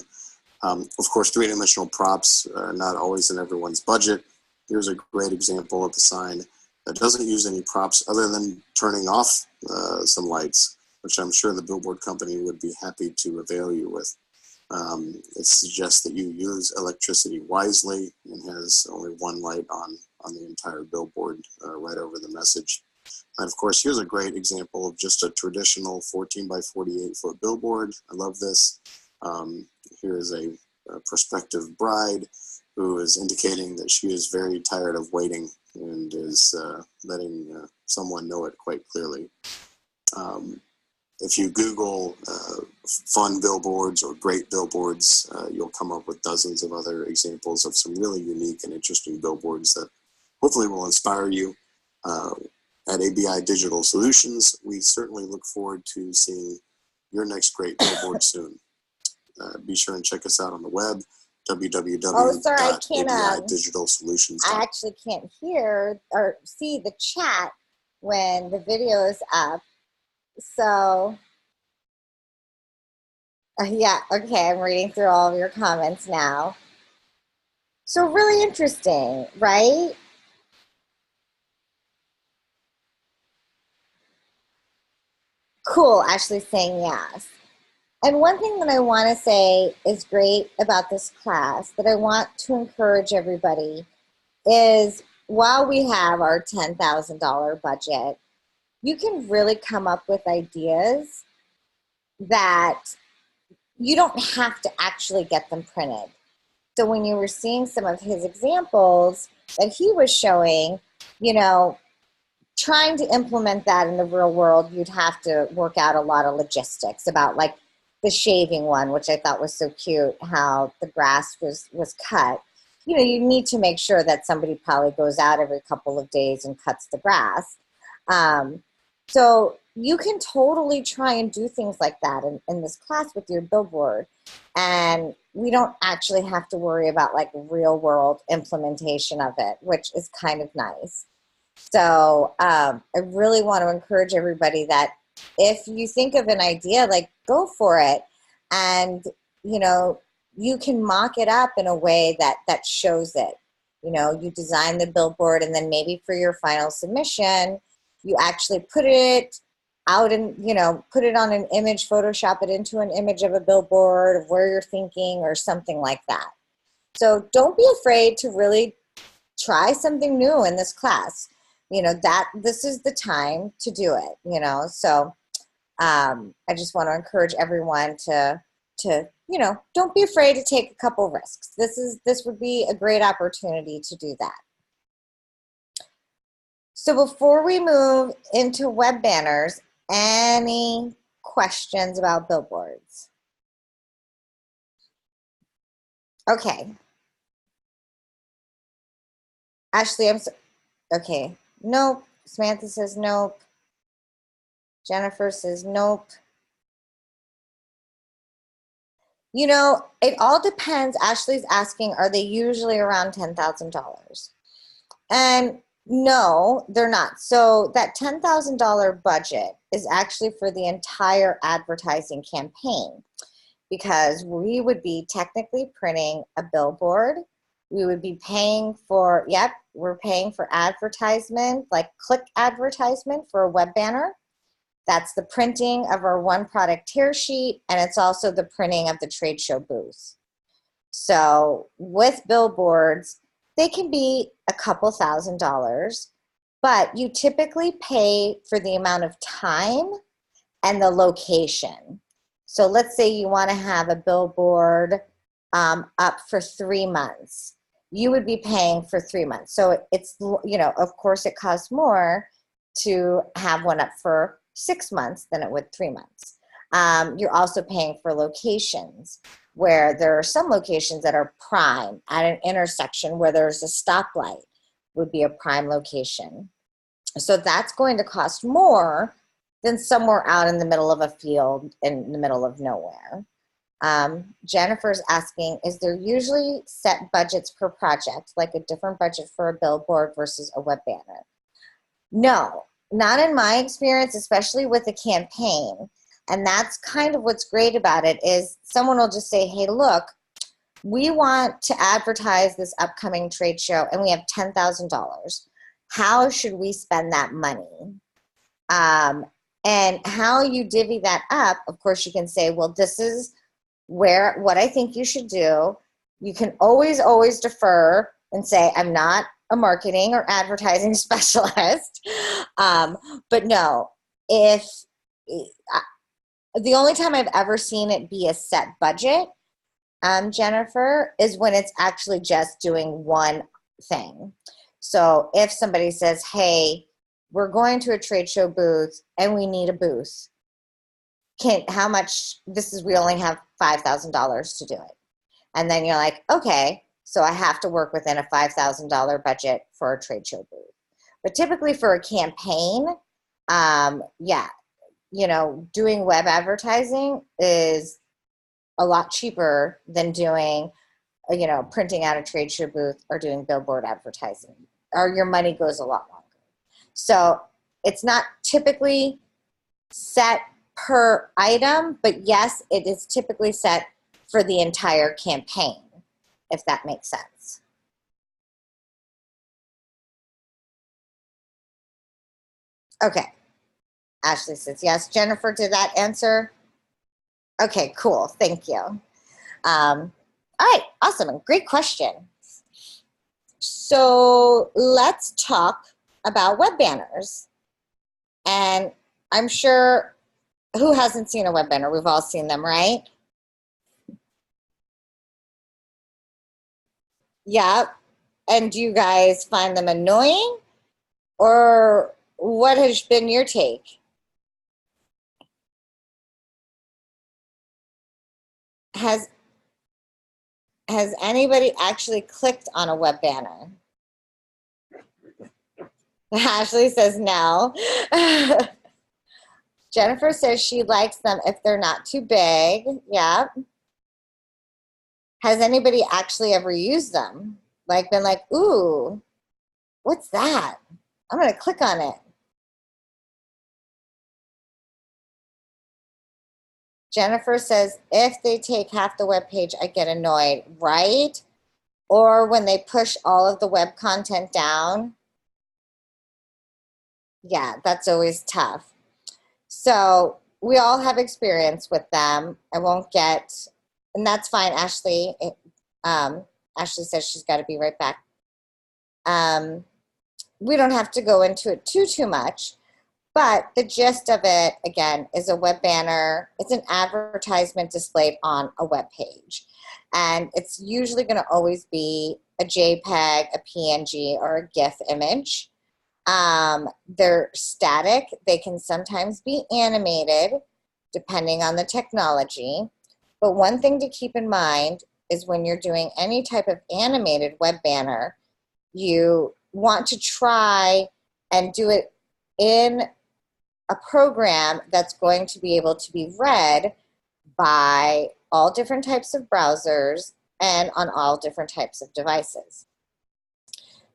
Of course, three-dimensional props are not always in everyone's budget. Here's a great example of a sign that doesn't use any props other than turning off some lights, which I'm sure the billboard company would be happy to avail you with. It suggests that you use electricity wisely and has only one light on the entire billboard right over the message. And of course, here's a great example of just a traditional 14 by 48 foot billboard. I love this. Here is a prospective bride who is indicating that she is very tired of waiting and is letting someone know it quite clearly. If you Google fun billboards or great billboards, you'll come up with dozens of other examples of some really unique and interesting billboards that hopefully will inspire you. At ABI Digital Solutions, we certainly look forward to seeing your next great billboard soon. Be sure and check us out on the web, www.abidigitalsolutions.com. I actually can't hear or see the chat when the video is up. So, yeah, okay, I'm reading through all of your comments now. So really interesting, right? Cool, Ashley's saying yes. And one thing that I want to say is great about this class that I want to encourage everybody is while we have our $10,000 budget, you can really come up with ideas that you don't have to actually get them printed. So when you were seeing some of his examples that he was showing, you know, trying to implement that in the real world, you'd have to work out a lot of logistics about like the shaving one, which I thought was so cute, how the grass was cut. You know, you need to make sure that somebody probably goes out every couple of days and cuts the grass. So you can totally try and do things like that in this class with your billboard. And we don't actually have to worry about like real world implementation of it, which is kind of nice. So I really want to encourage everybody that if you think of an idea, like go for it. And, you know, you can mock it up in a way that shows it. You know, you design the billboard and then maybe for your final submission, you actually put it out and, you know, put it on an image, Photoshop it into an image of a billboard of where you're thinking or something like that. So don't be afraid to really try something new in this class. You know, that this is the time to do it, you know. So I just want to encourage everyone to, you know, don't be afraid to take a couple risks. This would be a great opportunity to do that. So before we move into web banners, any questions about billboards? Okay. Ashley, okay. Nope. Samantha says nope. Jennifer says nope. You know, it all depends. Ashley's asking, are they usually around $10,000? And no, they're not. So that $10,000 budget is actually for the entire advertising campaign because we would be technically printing a billboard. We would be paying for, yep, we're paying for advertisement, like click advertisement for a web banner. That's the printing of our one product tear sheet, and it's also the printing of the trade show booth. So with billboards, they can be a couple $1,000s, but you typically pay for the amount of time and the location. So let's say you want to have a billboard up for 3 months. You would be paying for 3 months. So it's, you know, of course it costs more to have one up for 6 months than it would 3 months. You're also paying for locations. where there are some locations that are prime at an intersection where there's a stoplight would be a prime location. So that's going to cost more than somewhere out in the middle of a field in the middle of nowhere. Jennifer's asking, is there usually set budgets per project, like a different budget for a billboard versus a web banner? No, not in my experience, especially with a campaign. And that's kind of what's great about it is someone will just say, hey, look, we want to advertise this upcoming trade show and we have $10,000. How should we spend that money? And how you divvy that up, of course, you can say, well, this is what I think you should do. You can always defer and say, I'm not a marketing or advertising specialist. But no, the only time I've ever seen it be a set budget, Jennifer, is when it's actually just doing one thing. So if somebody says, hey, we're going to a trade show booth and we need a booth, how much, we only have $5,000 to do it. And then you're like, okay, so I have to work within a $5,000 budget for a trade show booth. But typically for a campaign, yeah, doing web advertising is a lot cheaper than doing, printing out a trade show booth or doing billboard advertising, or your money goes a lot longer. So it's not typically set per item, but yes, it is typically set for the entire campaign, if that makes sense. Okay. Ashley says yes. Jennifer, did that answer? Okay, cool. Thank you. All right, awesome. Great question. So let's talk about web banners. And I'm sure, who hasn't seen a web banner? We've all seen them, right? Yeah. And do you guys find them annoying? Or what has been your take? Has anybody actually clicked on a web banner? Ashley says no. Jennifer says she likes them if they're not too big. Yeah. Has anybody actually ever used them? Like been like, ooh, what's that? I'm going to click on it. Jennifer says, if they take half the web page, I get annoyed, right? Or when they push all of the web content down. Yeah, that's always tough. So we all have experience with them. I won't get, and that's fine, Ashley. Ashley says she's got to be right back. We don't have to go into it too much, but the gist of it, again, is a web banner. It's an advertisement displayed on a web page. And it's usually going to always be a JPEG, a PNG, or a GIF image. They're static. They can sometimes be animated, depending on the technology. But one thing to keep in mind is when you're doing any type of animated web banner, you want to try and do it in a program that's going to be able to be read by all different types of browsers and on all different types of devices.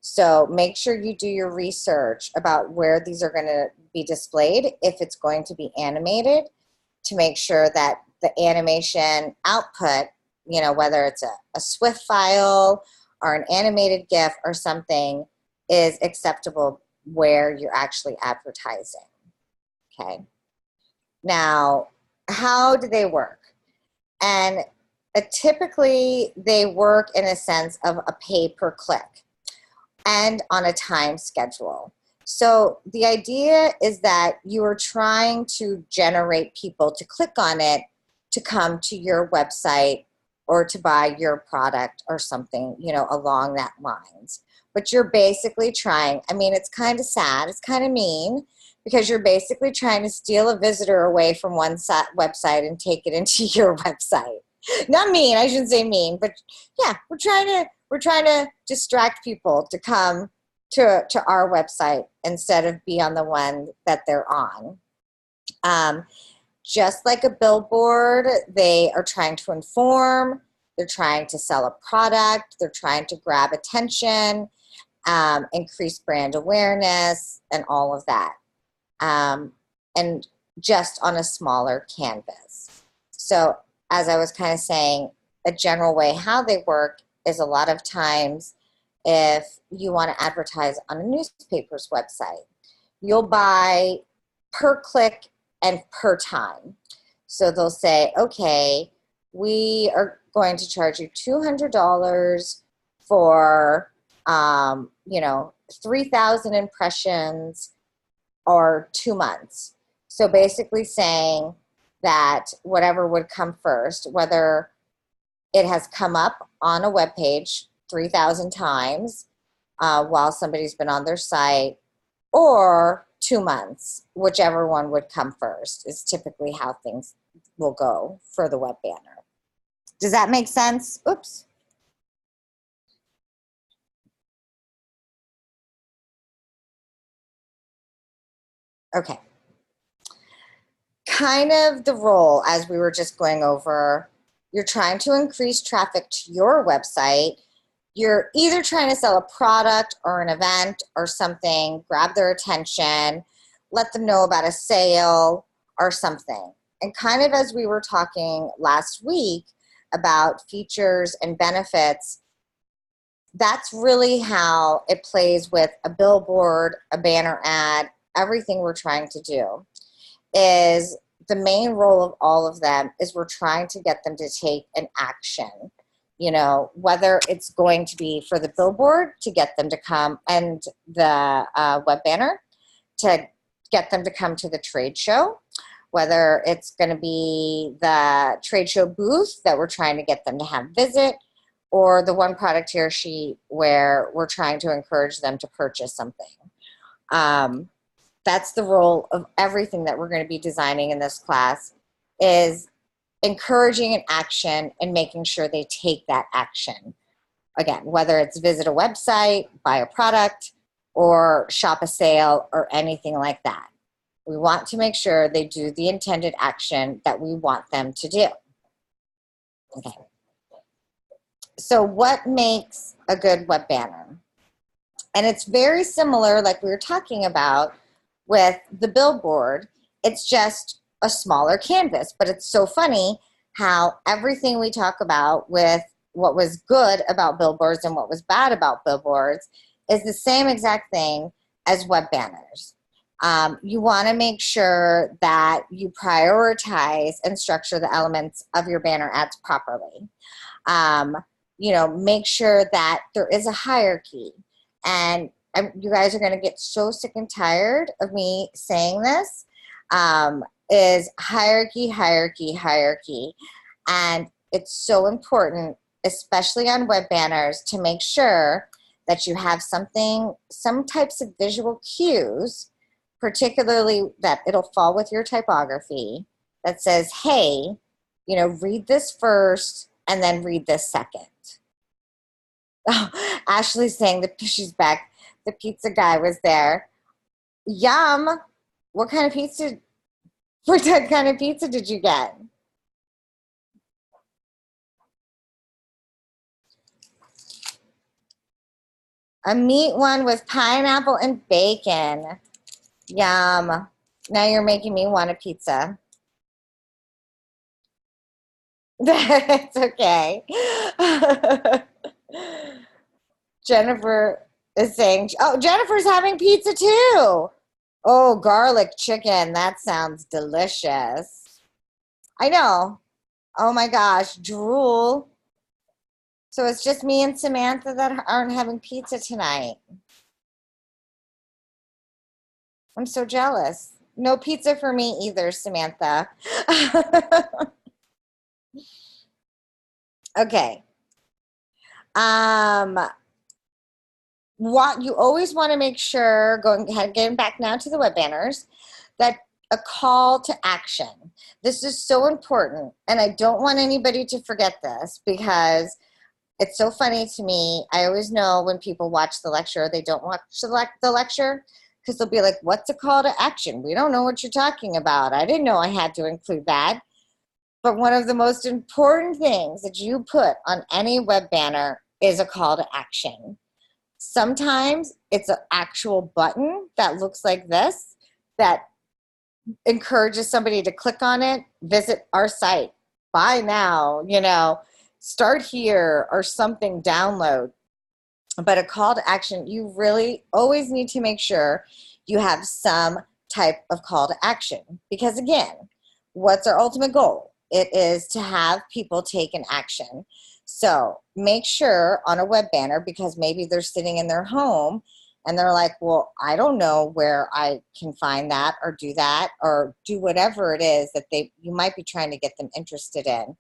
So make sure you do your research about where these are going to be displayed if it's going to be animated, to make sure that the animation output, whether it's a SWIFT file or an animated GIF or something, is acceptable where you're actually advertising. Okay. Now, how do they work? And typically they work in a sense of a pay per click and on a time schedule. So the idea is that you are trying to generate people to click on it to come to your website or to buy your product or something, along that lines. But you're basically trying, it's kind of sad, it's kind of mean, because you're basically trying to steal a visitor away from one website and take it into your website. Not mean, I shouldn't say mean, but yeah, we're trying to distract people to come to our website instead of be on the one that they're on. Just like a billboard, they are trying to inform, they're trying to sell a product, they're trying to grab attention, increase brand awareness, and all of that. And just on a smaller canvas. So as I was kind of saying, a general way how they work is a lot of times if you want to advertise on a newspaper's website, you'll buy per click and per time. So they'll say, okay, we are going to charge you $200 for, 3,000 impressions or 2 months. So basically saying that whatever would come first, whether it has come up on a web page 3,000 times while somebody's been on their site, or 2 months, whichever one would come first is typically how things will go for the web banner. Does that make sense? Oops. Okay. Kind of the role, as we were just going over, you're trying to increase traffic to your website. You're either trying to sell a product or an event or something, grab their attention, let them know about a sale or something. And kind of as we were talking last week about features and benefits, that's really how it plays with a billboard, a banner ad, everything we're trying to do. Is the main role of all of them is we're trying to get them to take an action. Whether it's going to be for the billboard to get them to come, and the web banner to get them to come to the trade show, whether it's going to be the trade show booth that we're trying to get them to have visit, or the one product here sheet where we're trying to encourage them to purchase something. That's the role of everything that we're going to be designing in this class, is encouraging an action and making sure they take that action. Again, whether it's visit a website, buy a product, or shop a sale, or anything like that. We want to make sure they do the intended action that we want them to do. Okay. So what makes a good web banner? And it's very similar, like we were talking about, with the billboard. It's just a smaller canvas, but it's so funny how everything we talk about with what was good about billboards and what was bad about billboards is the same exact thing as web banners. You want to make sure that you prioritize and structure the elements of your banner ads properly. Make sure that there is a hierarchy. And you guys are going to get so sick and tired of me saying this, is hierarchy, hierarchy, hierarchy. And it's so important, especially on web banners, to make sure that you have some types of visual cues, particularly that it'll fall with your typography, that says, hey, read this first and then read this second. Oh, Ashley's saying that she's back. The pizza guy was there. Yum. What kind of pizza did you get? A meat one with pineapple and bacon. Yum. Now you're making me want a pizza. That's okay. Jennifer is saying, oh, Jennifer's having pizza too. Oh, garlic chicken. That sounds delicious. I know. Oh my gosh, drool. So it's just me and Samantha that aren't having pizza tonight. I'm so jealous. No pizza for me either, Samantha. Okay. What you always want to make sure, getting back now to the web banners, that a call to action. This is so important, and I don't want anybody to forget this because it's so funny to me. I always know when people watch the lecture, they don't watch the lecture because they'll be like, what's a call to action? We don't know what you're talking about. I didn't know I had to include that. But one of the most important things that you put on any web banner is a call to action. Sometimes it's an actual button that looks like this that encourages somebody to click on it, visit our site, buy now, you know, start here or something, download. But a call to action, you really always need to make sure you have some type of call to action. Because again, what's our ultimate goal? It is to have people take an action. So make sure on a web banner, because maybe they're sitting in their home and they're like, well, I don't know where I can find that or do that or do whatever it is that you might be trying to get them interested in.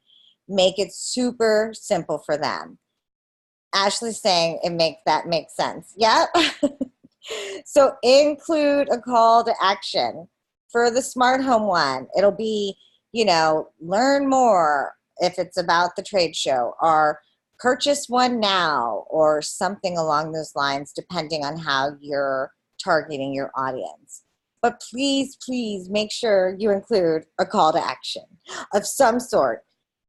Make it super simple for them. Ashley's saying that makes sense. Yeah. So include a call to action. For the smart home one, it'll be, you know, learn more if it's about the trade show, or purchase one now, or something along those lines, depending on how you're targeting your audience. But please, please make sure you include a call to action of some sort.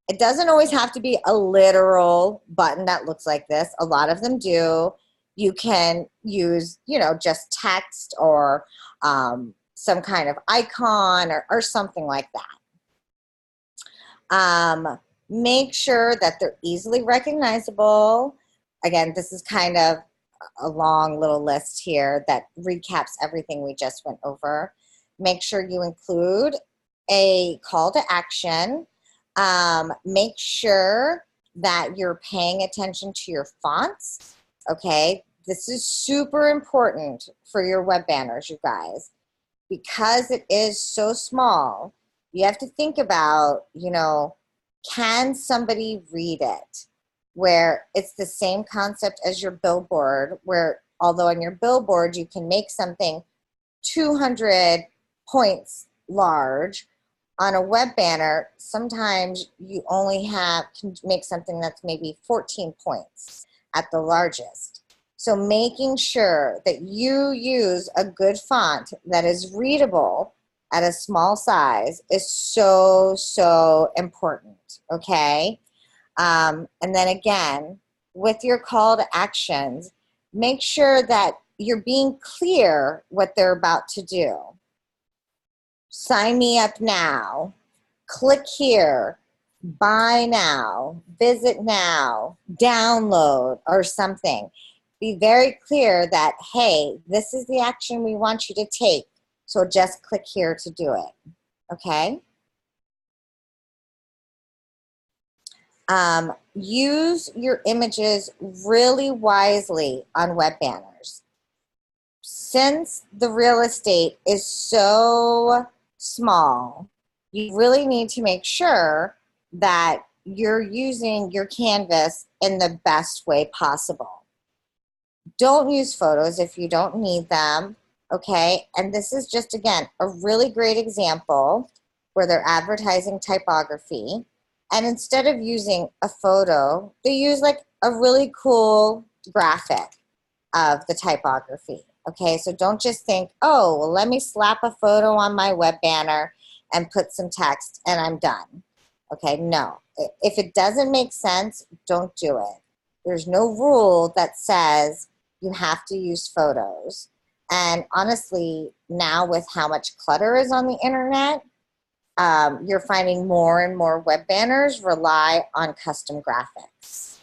It doesn't always have to be a literal button that looks like this. A lot of them do. You can use, you know, just text or some kind of icon or something like that. Make sure that they're easily recognizable. Again, this is kind of a long little list here that recaps everything we just went over. Make sure you include a call to action. Make sure that you're paying attention to your fonts. Okay, this is super important for your web banners, you guys, because it is so small. You have to think about, you know, can somebody read it? Where it's the same concept as your billboard, where although on your billboard you can make something 200 points large, on a web banner, sometimes you only can make something that's maybe 14 points at the largest. So making sure that you use a good font that is readable at a small size is so, so important, okay? And then again, with your call to actions, make sure that you're being clear what they're about to do. Sign me up now, click here, buy now, visit now, download, or something. Be very clear that, hey, this is the action we want you to take, so just click here to do it, okay? Use your images really wisely on web banners. Since the real estate is so small, you really need to make sure that you're using your canvas in the best way possible. Don't use photos if you don't need them, okay? And this is just, again, a really great example where they're advertising typography. And instead of using a photo, they use like a really cool graphic of the typography. Okay, so don't just think, oh, well, let me slap a photo on my web banner and put some text and I'm done. Okay, no. If it doesn't make sense, don't do it. There's no rule that says you have to use photos. And honestly, now with how much clutter is on the internet, you're finding more and more web banners rely on custom graphics.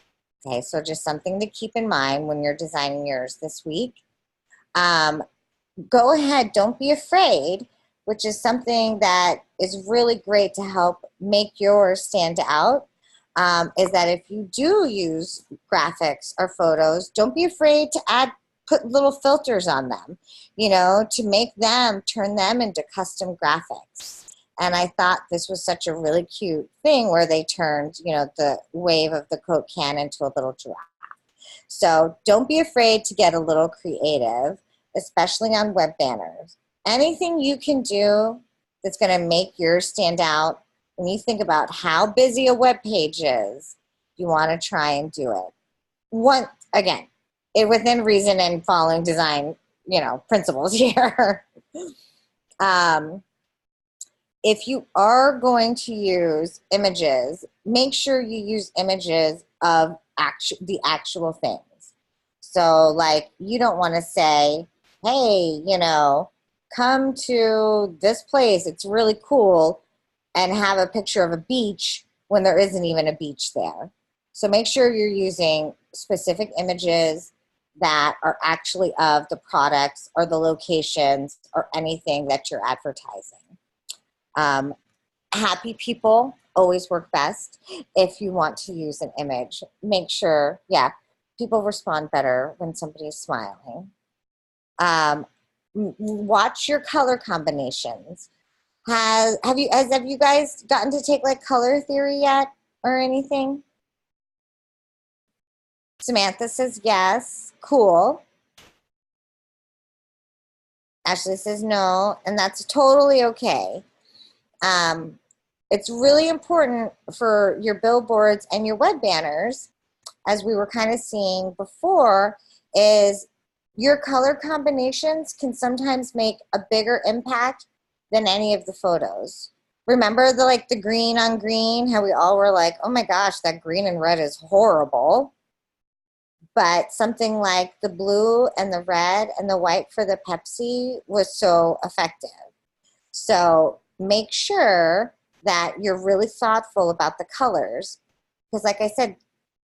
Okay, so just something to keep in mind when you're designing yours this week. Go ahead, don't be afraid, which is something that is really great to help make yours stand out, is that if you do use graphics or photos, don't be afraid to put little filters on them, you know, to make them, turn them into custom graphics. And I thought this was such a really cute thing where they turned, you know, the wave of the Coke can into a little giraffe. So don't be afraid to get a little creative, especially on web banners. Anything you can do that's going to make yours stand out. When you think about how busy a web page is, you want to try and do it. Again, within reason and following design, principles here. If you are going to use images, make sure you use images of the actual things. So like, you don't want to say, hey, come to this place, it's really cool, and have a picture of a beach when there isn't even a beach there. So make sure you're using specific images that are actually of the products or the locations or anything that you're advertising. Happy people always work best. If you want to use an image, make sure, people respond better when somebody's smiling. Watch your color combinations. Have you guys gotten to take like color theory yet or anything? Samantha says yes. Cool. Ashley says no, and that's totally okay. It's really important for your billboards and your web banners, as we were kind of seeing before, is your color combinations can sometimes make a bigger impact than any of the photos. Remember the green on green, how we all were like, oh my gosh, that green and red is horrible. But something like the blue and the red and the white for the Pepsi was so effective. So make sure that you're really thoughtful about the colors, because like I said,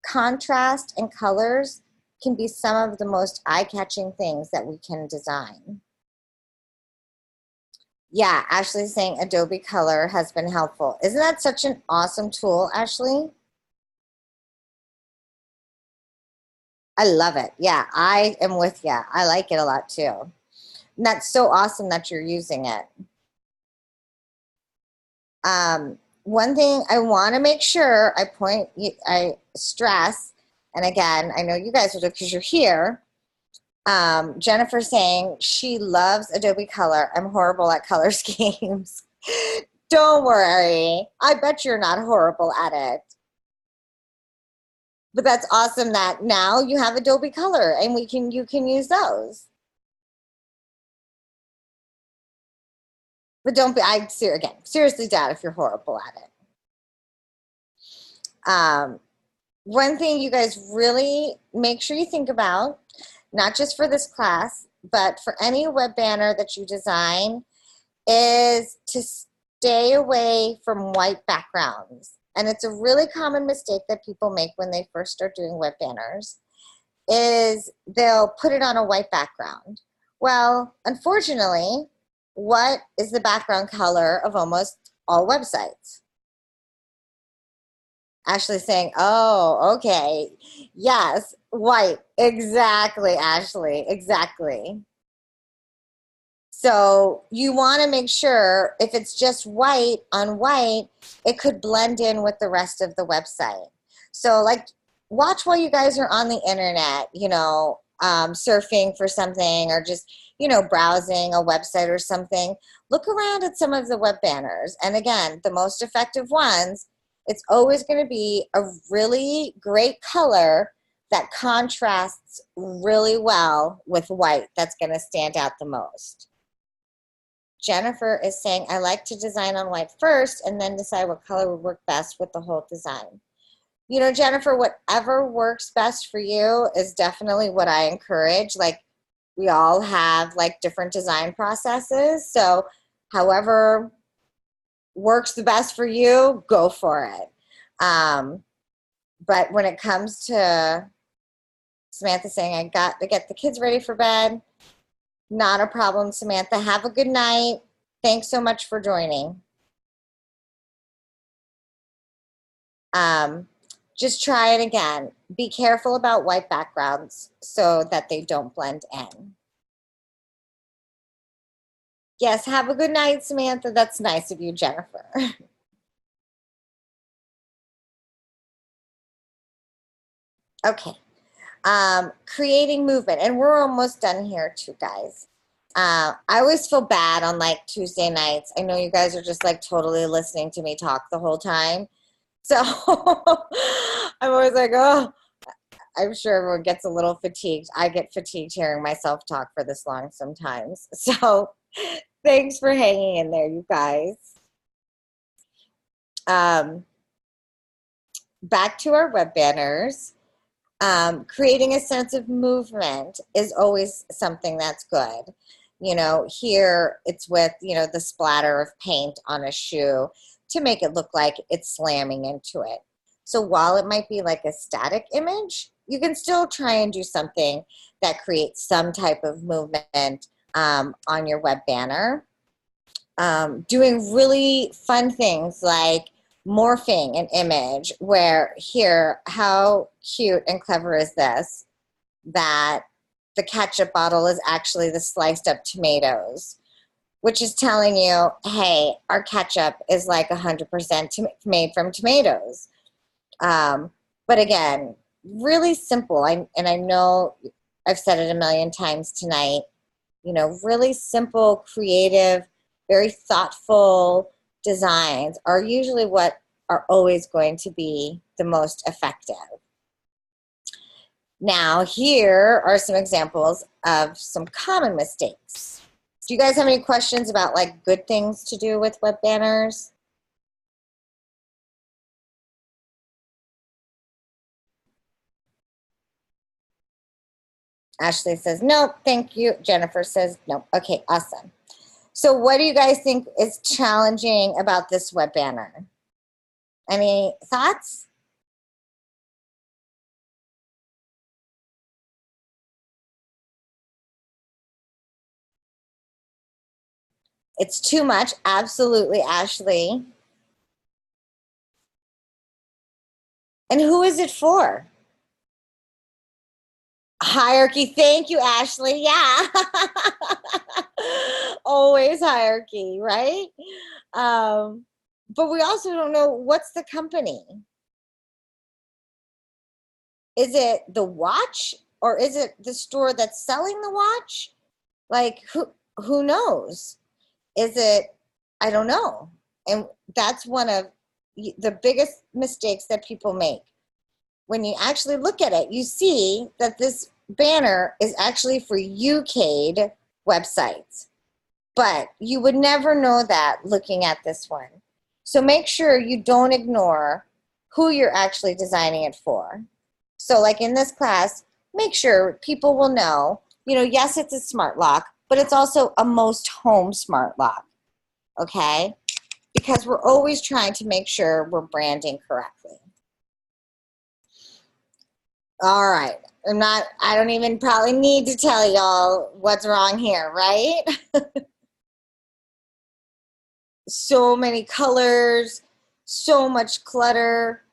contrast and colors can be some of the most eye-catching things that we can design. Yeah, Ashley's saying Adobe Color has been helpful. Isn't that such an awesome tool, Ashley? I love it. Yeah, I am with you. I like it a lot too. And that's so awesome that you're using it. One thing I want to make sure I stress, and again, I know you guys will do because you're here. Jennifer saying she loves Adobe Color. I'm horrible at color schemes. Don't worry. I bet you're not horrible at it. But that's awesome that now you have Adobe Color and you can use those. But don't be, seriously doubt if you're horrible at it. One thing you guys really make sure you think about, not just for this class, but for any web banner that you design, is to stay away from white backgrounds. And it's a really common mistake that people make when they first start doing web banners, is they'll put it on a white background. Well, unfortunately, what is the background color of almost all websites? Ashley's saying, oh, okay. Yes, white. Exactly, Ashley. Exactly. So you want to make sure if it's just white on white, it could blend in with the rest of the website. So like, watch while you guys are on the internet, surfing for something, or just, browsing a website or something. Look around at some of the web banners. And again, the most effective ones, it's always going to be a really great color that contrasts really well with white. That's going to stand out the most. Jennifer is saying, I like to design on white first and then decide what color would work best with the whole design. Jennifer, whatever works best for you is definitely what I encourage. Like, we all have like different design processes. So however works the best for you, go for it. But when it comes to Samantha saying, I got to get the kids ready for bed, not a problem, Samantha. Have a good night. Thanks so much for joining. Just try it again. Be careful about white backgrounds so that they don't blend in. Yes, have a good night, Samantha. That's nice of you, Jennifer. Okay. Creating movement. And we're almost done here too, guys. I always feel bad on like Tuesday nights. I know you guys are just like totally listening to me talk the whole time. So I'm always like, oh, I'm sure everyone gets a little fatigued. I get fatigued hearing myself talk for this long sometimes. So thanks for hanging in there, you guys. Back to our web banners. Creating a sense of movement is always something that's good. You know, here it's with, you know, the splatter of paint on a shoe to make it look like it's slamming into it. So while it might be like a static image, you can still try and do something that creates some type of movement on your web banner. Doing really fun things like morphing an image where here, how cute and clever is this, that the ketchup bottle is actually the sliced up tomatoes, which is telling you, hey, our ketchup is like 100% made from tomatoes. But again, really simple. And I know I've said it a million times tonight, you know, really simple, creative, very thoughtful designs are usually what are always going to be the most effective. Now, here are some examples of some common mistakes. Do you guys have any questions about like good things to do with web banners? Ashley says, nope, thank you. Jennifer says, nope. Okay, awesome. So what do you guys think is challenging about this web banner? Any thoughts? It's too much. Absolutely, Ashley. And who is it for? Hierarchy. Thank you, Ashley. Yeah. Always hierarchy, right? But we also don't know what's the company. Is it the watch or is it the store that's selling the watch? Like who knows? Is it, I don't know. And that's one of the biggest mistakes that people make. When you actually look at it, you see that this banner is actually for UCADE websites. But you would never know that looking at this one. So make sure you don't ignore who you're actually designing it for. So like in this class, make sure people will know, you know, yes, it's a smart lock, but it's also a most home smart lock, okay? Because we're always trying to make sure we're branding correctly. All right. I don't even probably need to tell y'all what's wrong here, right? So many colors, so much clutter,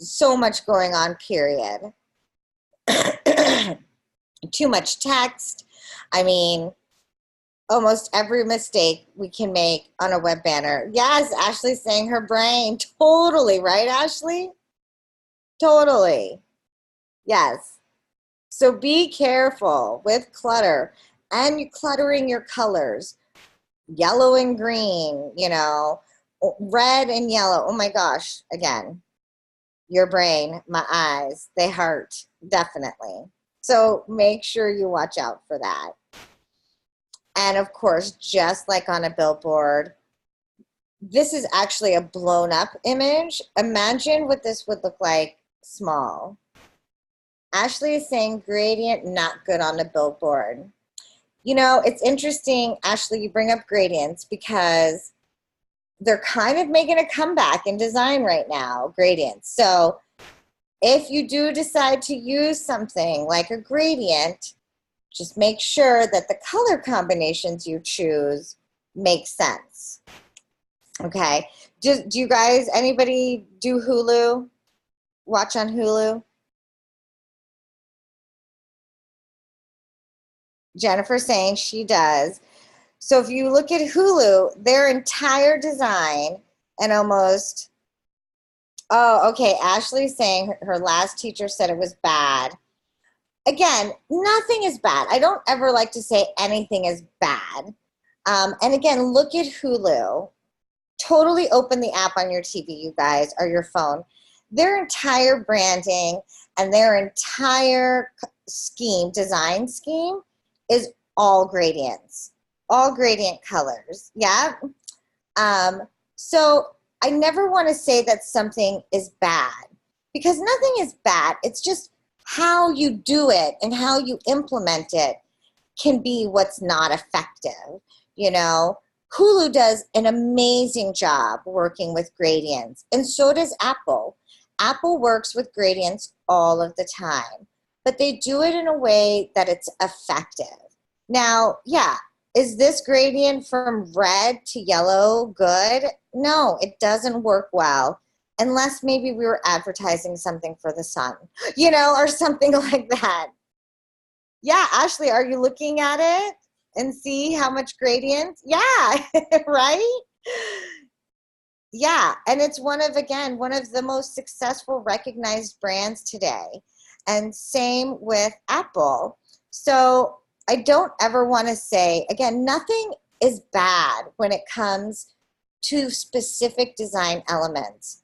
so much going on, period. Too much text. I mean, almost every mistake we can make on a web banner. Yes, Ashley's saying her brain. Totally, right, Ashley? Totally. Yes. So be careful with clutter and you cluttering your colors. Yellow and green, you know, red and yellow. Oh my gosh, again, your brain, my eyes, they hurt, definitely. So make sure you watch out for that. And of course, just like on a billboard, this is actually a blown up image. Imagine what this would look like small. Ashley is saying gradient not good on a billboard. You know, it's interesting, Ashley, you bring up gradients because they're kind of making a comeback in design right now, gradients. So if you do decide to use something like a gradient, just make sure that the color combinations you choose make sense. Okay. Do you guys, anybody do Hulu? Watch on Hulu? Jennifer saying she does. So if you look at Hulu, their entire design and almost, oh, okay, Ashley's saying her last teacher said it was bad. again, nothing is bad. I don't ever like to say anything is bad. And again, look at Hulu. Totally open the app on your TV, you guys, or your phone. Their entire branding and their entire scheme, design scheme, is all gradients, all gradient colors. Yeah. So I never want to say that something is bad, because nothing is bad. It's just how you do it and how you implement it can be what's not effective. You know, Hulu does an amazing job working with gradients, and so does Apple. Apple works with gradients all of the time, but they do it in a way that it's effective. Now, yeah, is this gradient from red to yellow good? No, it doesn't work well, unless maybe we were advertising something for the sun, you know, or something like that. Yeah, Ashley, are you looking at it and see how much gradient? Yeah, right? Yeah, and it's one of, again, one of the most successful recognized brands today. And same with Apple. So I don't ever want to say, again, nothing is bad when it comes to specific design elements.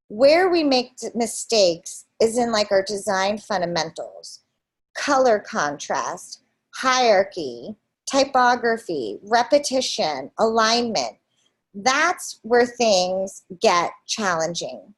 Where we make mistakes is in like our design fundamentals: color contrast, hierarchy, typography, repetition, alignment. That's where things get challenging.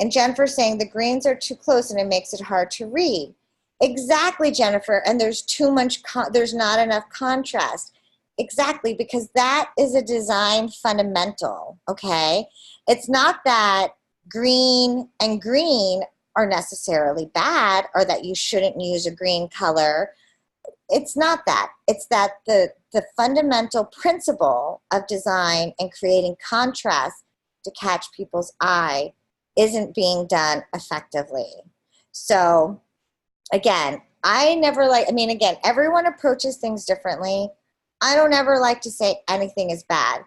And Jennifer's saying the greens are too close and it makes it hard to read. Exactly, Jennifer, and there's too much, there's not enough contrast. Exactly, because that is a design fundamental, okay? It's not that green and green are necessarily bad, or that you shouldn't use a green color. It's not that. It's that the fundamental principle of design and creating contrast to catch people's eye isn't being done effectively. So again, I never like, I mean, again, everyone approaches things differently. I don't ever like to say anything is bad,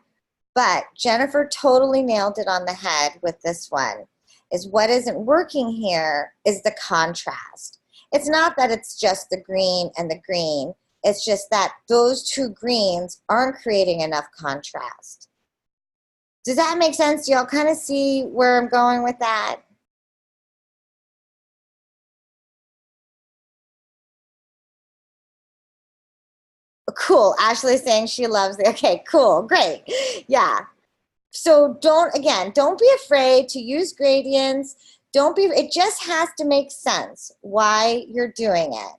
but Jennifer totally nailed it on the head with this one. Is what isn't working here is the contrast. It's not that it's just the green and the green. It's just that those two greens aren't creating enough contrast. Does that make sense? Do y'all kind of see where I'm going with that? Cool. Ashley's saying she loves it. Okay, cool. Great. Yeah. So don't be afraid to use gradients. It just has to make sense why you're doing it.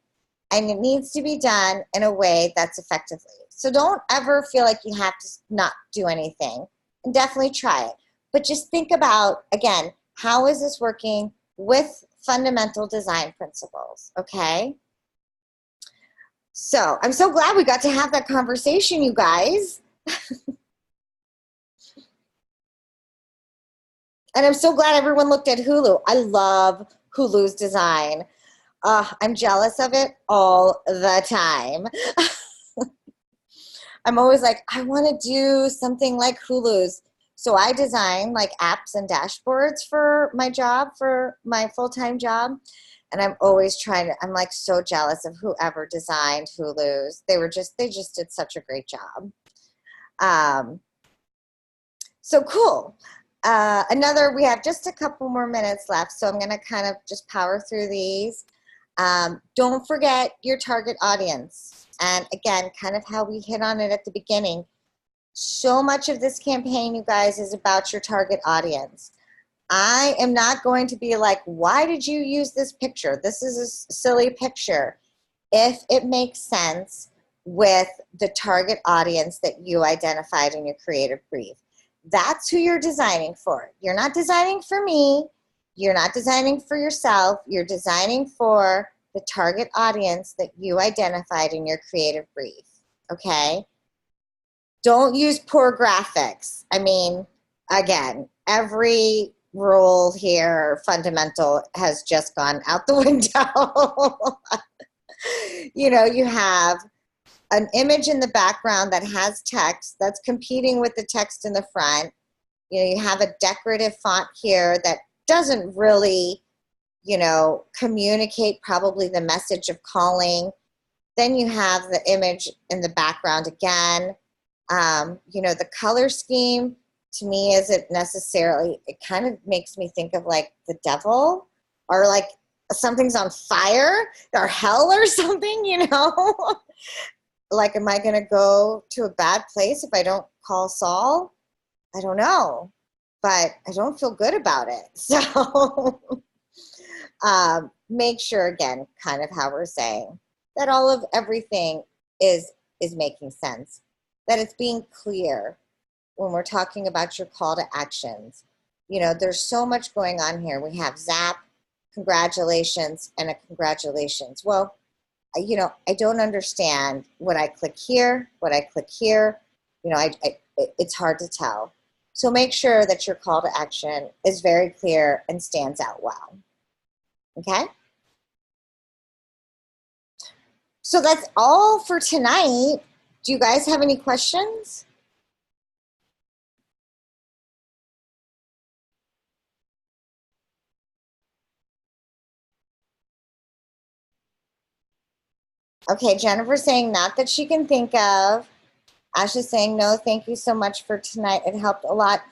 And it needs to be done in a way that's effectively. So don't ever feel like you have to not do anything, and definitely try it. But just think about, again, how is this working with fundamental design principles, okay? So I'm so glad we got to have that conversation, you guys. And I'm so glad everyone looked at Hulu. I love Hulu's design. I'm jealous of it all the time. I'm always like, I want to do something like Hulu's. So I design like apps and dashboards for my job, for my full-time job. And I'm always trying to, I'm like so jealous of whoever designed Hulu's. They just did such a great job. So cool. We have just a couple more minutes left, so I'm going to kind of just power through these. Don't forget your target audience. And again, kind of how we hit on it at the beginning. So much of this campaign, you guys, is about your target audience. I am not going to be like, why did you use this picture? This is a silly picture. If it makes sense with the target audience that you identified in your creative brief. That's who you're designing for. You're not designing for me. You're not designing for yourself. You're designing for the target audience that you identified in your creative brief, okay? Don't use poor graphics. I mean, again, every rule here, fundamental, has just gone out the window. You know, you have an image in the background that has text that's competing with the text in the front. You know, you have a decorative font here that doesn't really, you know, communicate probably the message of calling. Then you have the image in the background again. You know, the color scheme to me isn't necessarily, it kind of makes me think of like the devil, or like something's on fire or hell or something, you know? Like, am I going to go to a bad place if I don't call Saul? I don't know, but I don't feel good about it. So make sure, again, kind of how we're saying, that all of everything is making sense, that it's being clear when we're talking about your call to actions. You know, there's so much going on here. We have zap, congratulations, and a congratulations. Well, you know, I don't understand what I click here, what I click here. You know, it's hard to tell. So make sure that your call to action is very clear and stands out well. Okay? So that's all for tonight. Do you guys have any questions? Okay, Jennifer's saying not that she can think of. Ashley's saying no, thank you so much for tonight. It helped a lot.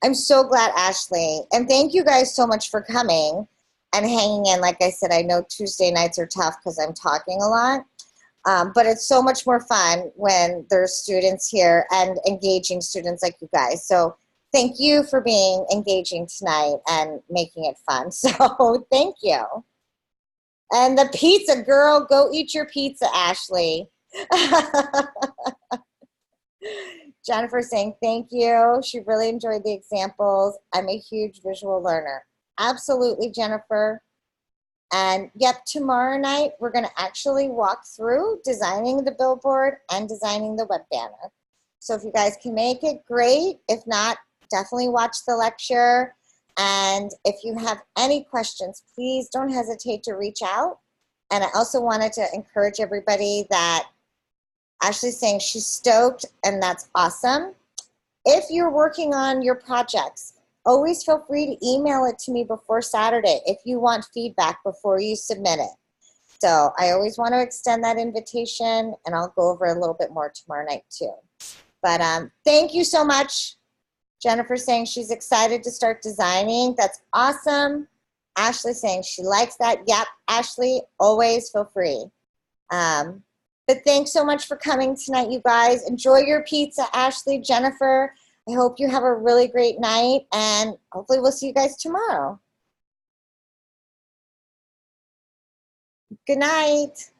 I'm so glad, Ashley. And thank you guys so much for coming and hanging in. Like I said, I know Tuesday nights are tough because I'm talking a lot. But it's so much more fun when there's students here and engaging students like you guys. So thank you for being engaging tonight and making it fun. So thank you. And the pizza, girl, go eat your pizza, Ashley. Jennifer saying thank you. She really enjoyed the examples. I'm a huge visual learner. Absolutely, Jennifer. And yep, tomorrow night we're going to actually walk through designing the billboard and designing the web banner. So if you guys can make it, great. If not, definitely watch the lecture. And if you have any questions, please don't hesitate to reach out. And I also wanted to encourage everybody that Ashley's saying she's stoked, and that's awesome. If you're working on your projects, always feel free to email it to me before Saturday if you want feedback before you submit it. So I always want to extend that invitation, and I'll go over a little bit more tomorrow night too. But thank you so much. Jennifer saying she's excited to start designing. That's awesome. Ashley saying she likes that. Yep, Ashley, always feel free. But thanks so much for coming tonight, you guys. Enjoy your pizza, Ashley, Jennifer. I hope you have a really great night, and hopefully we'll see you guys tomorrow. Good night.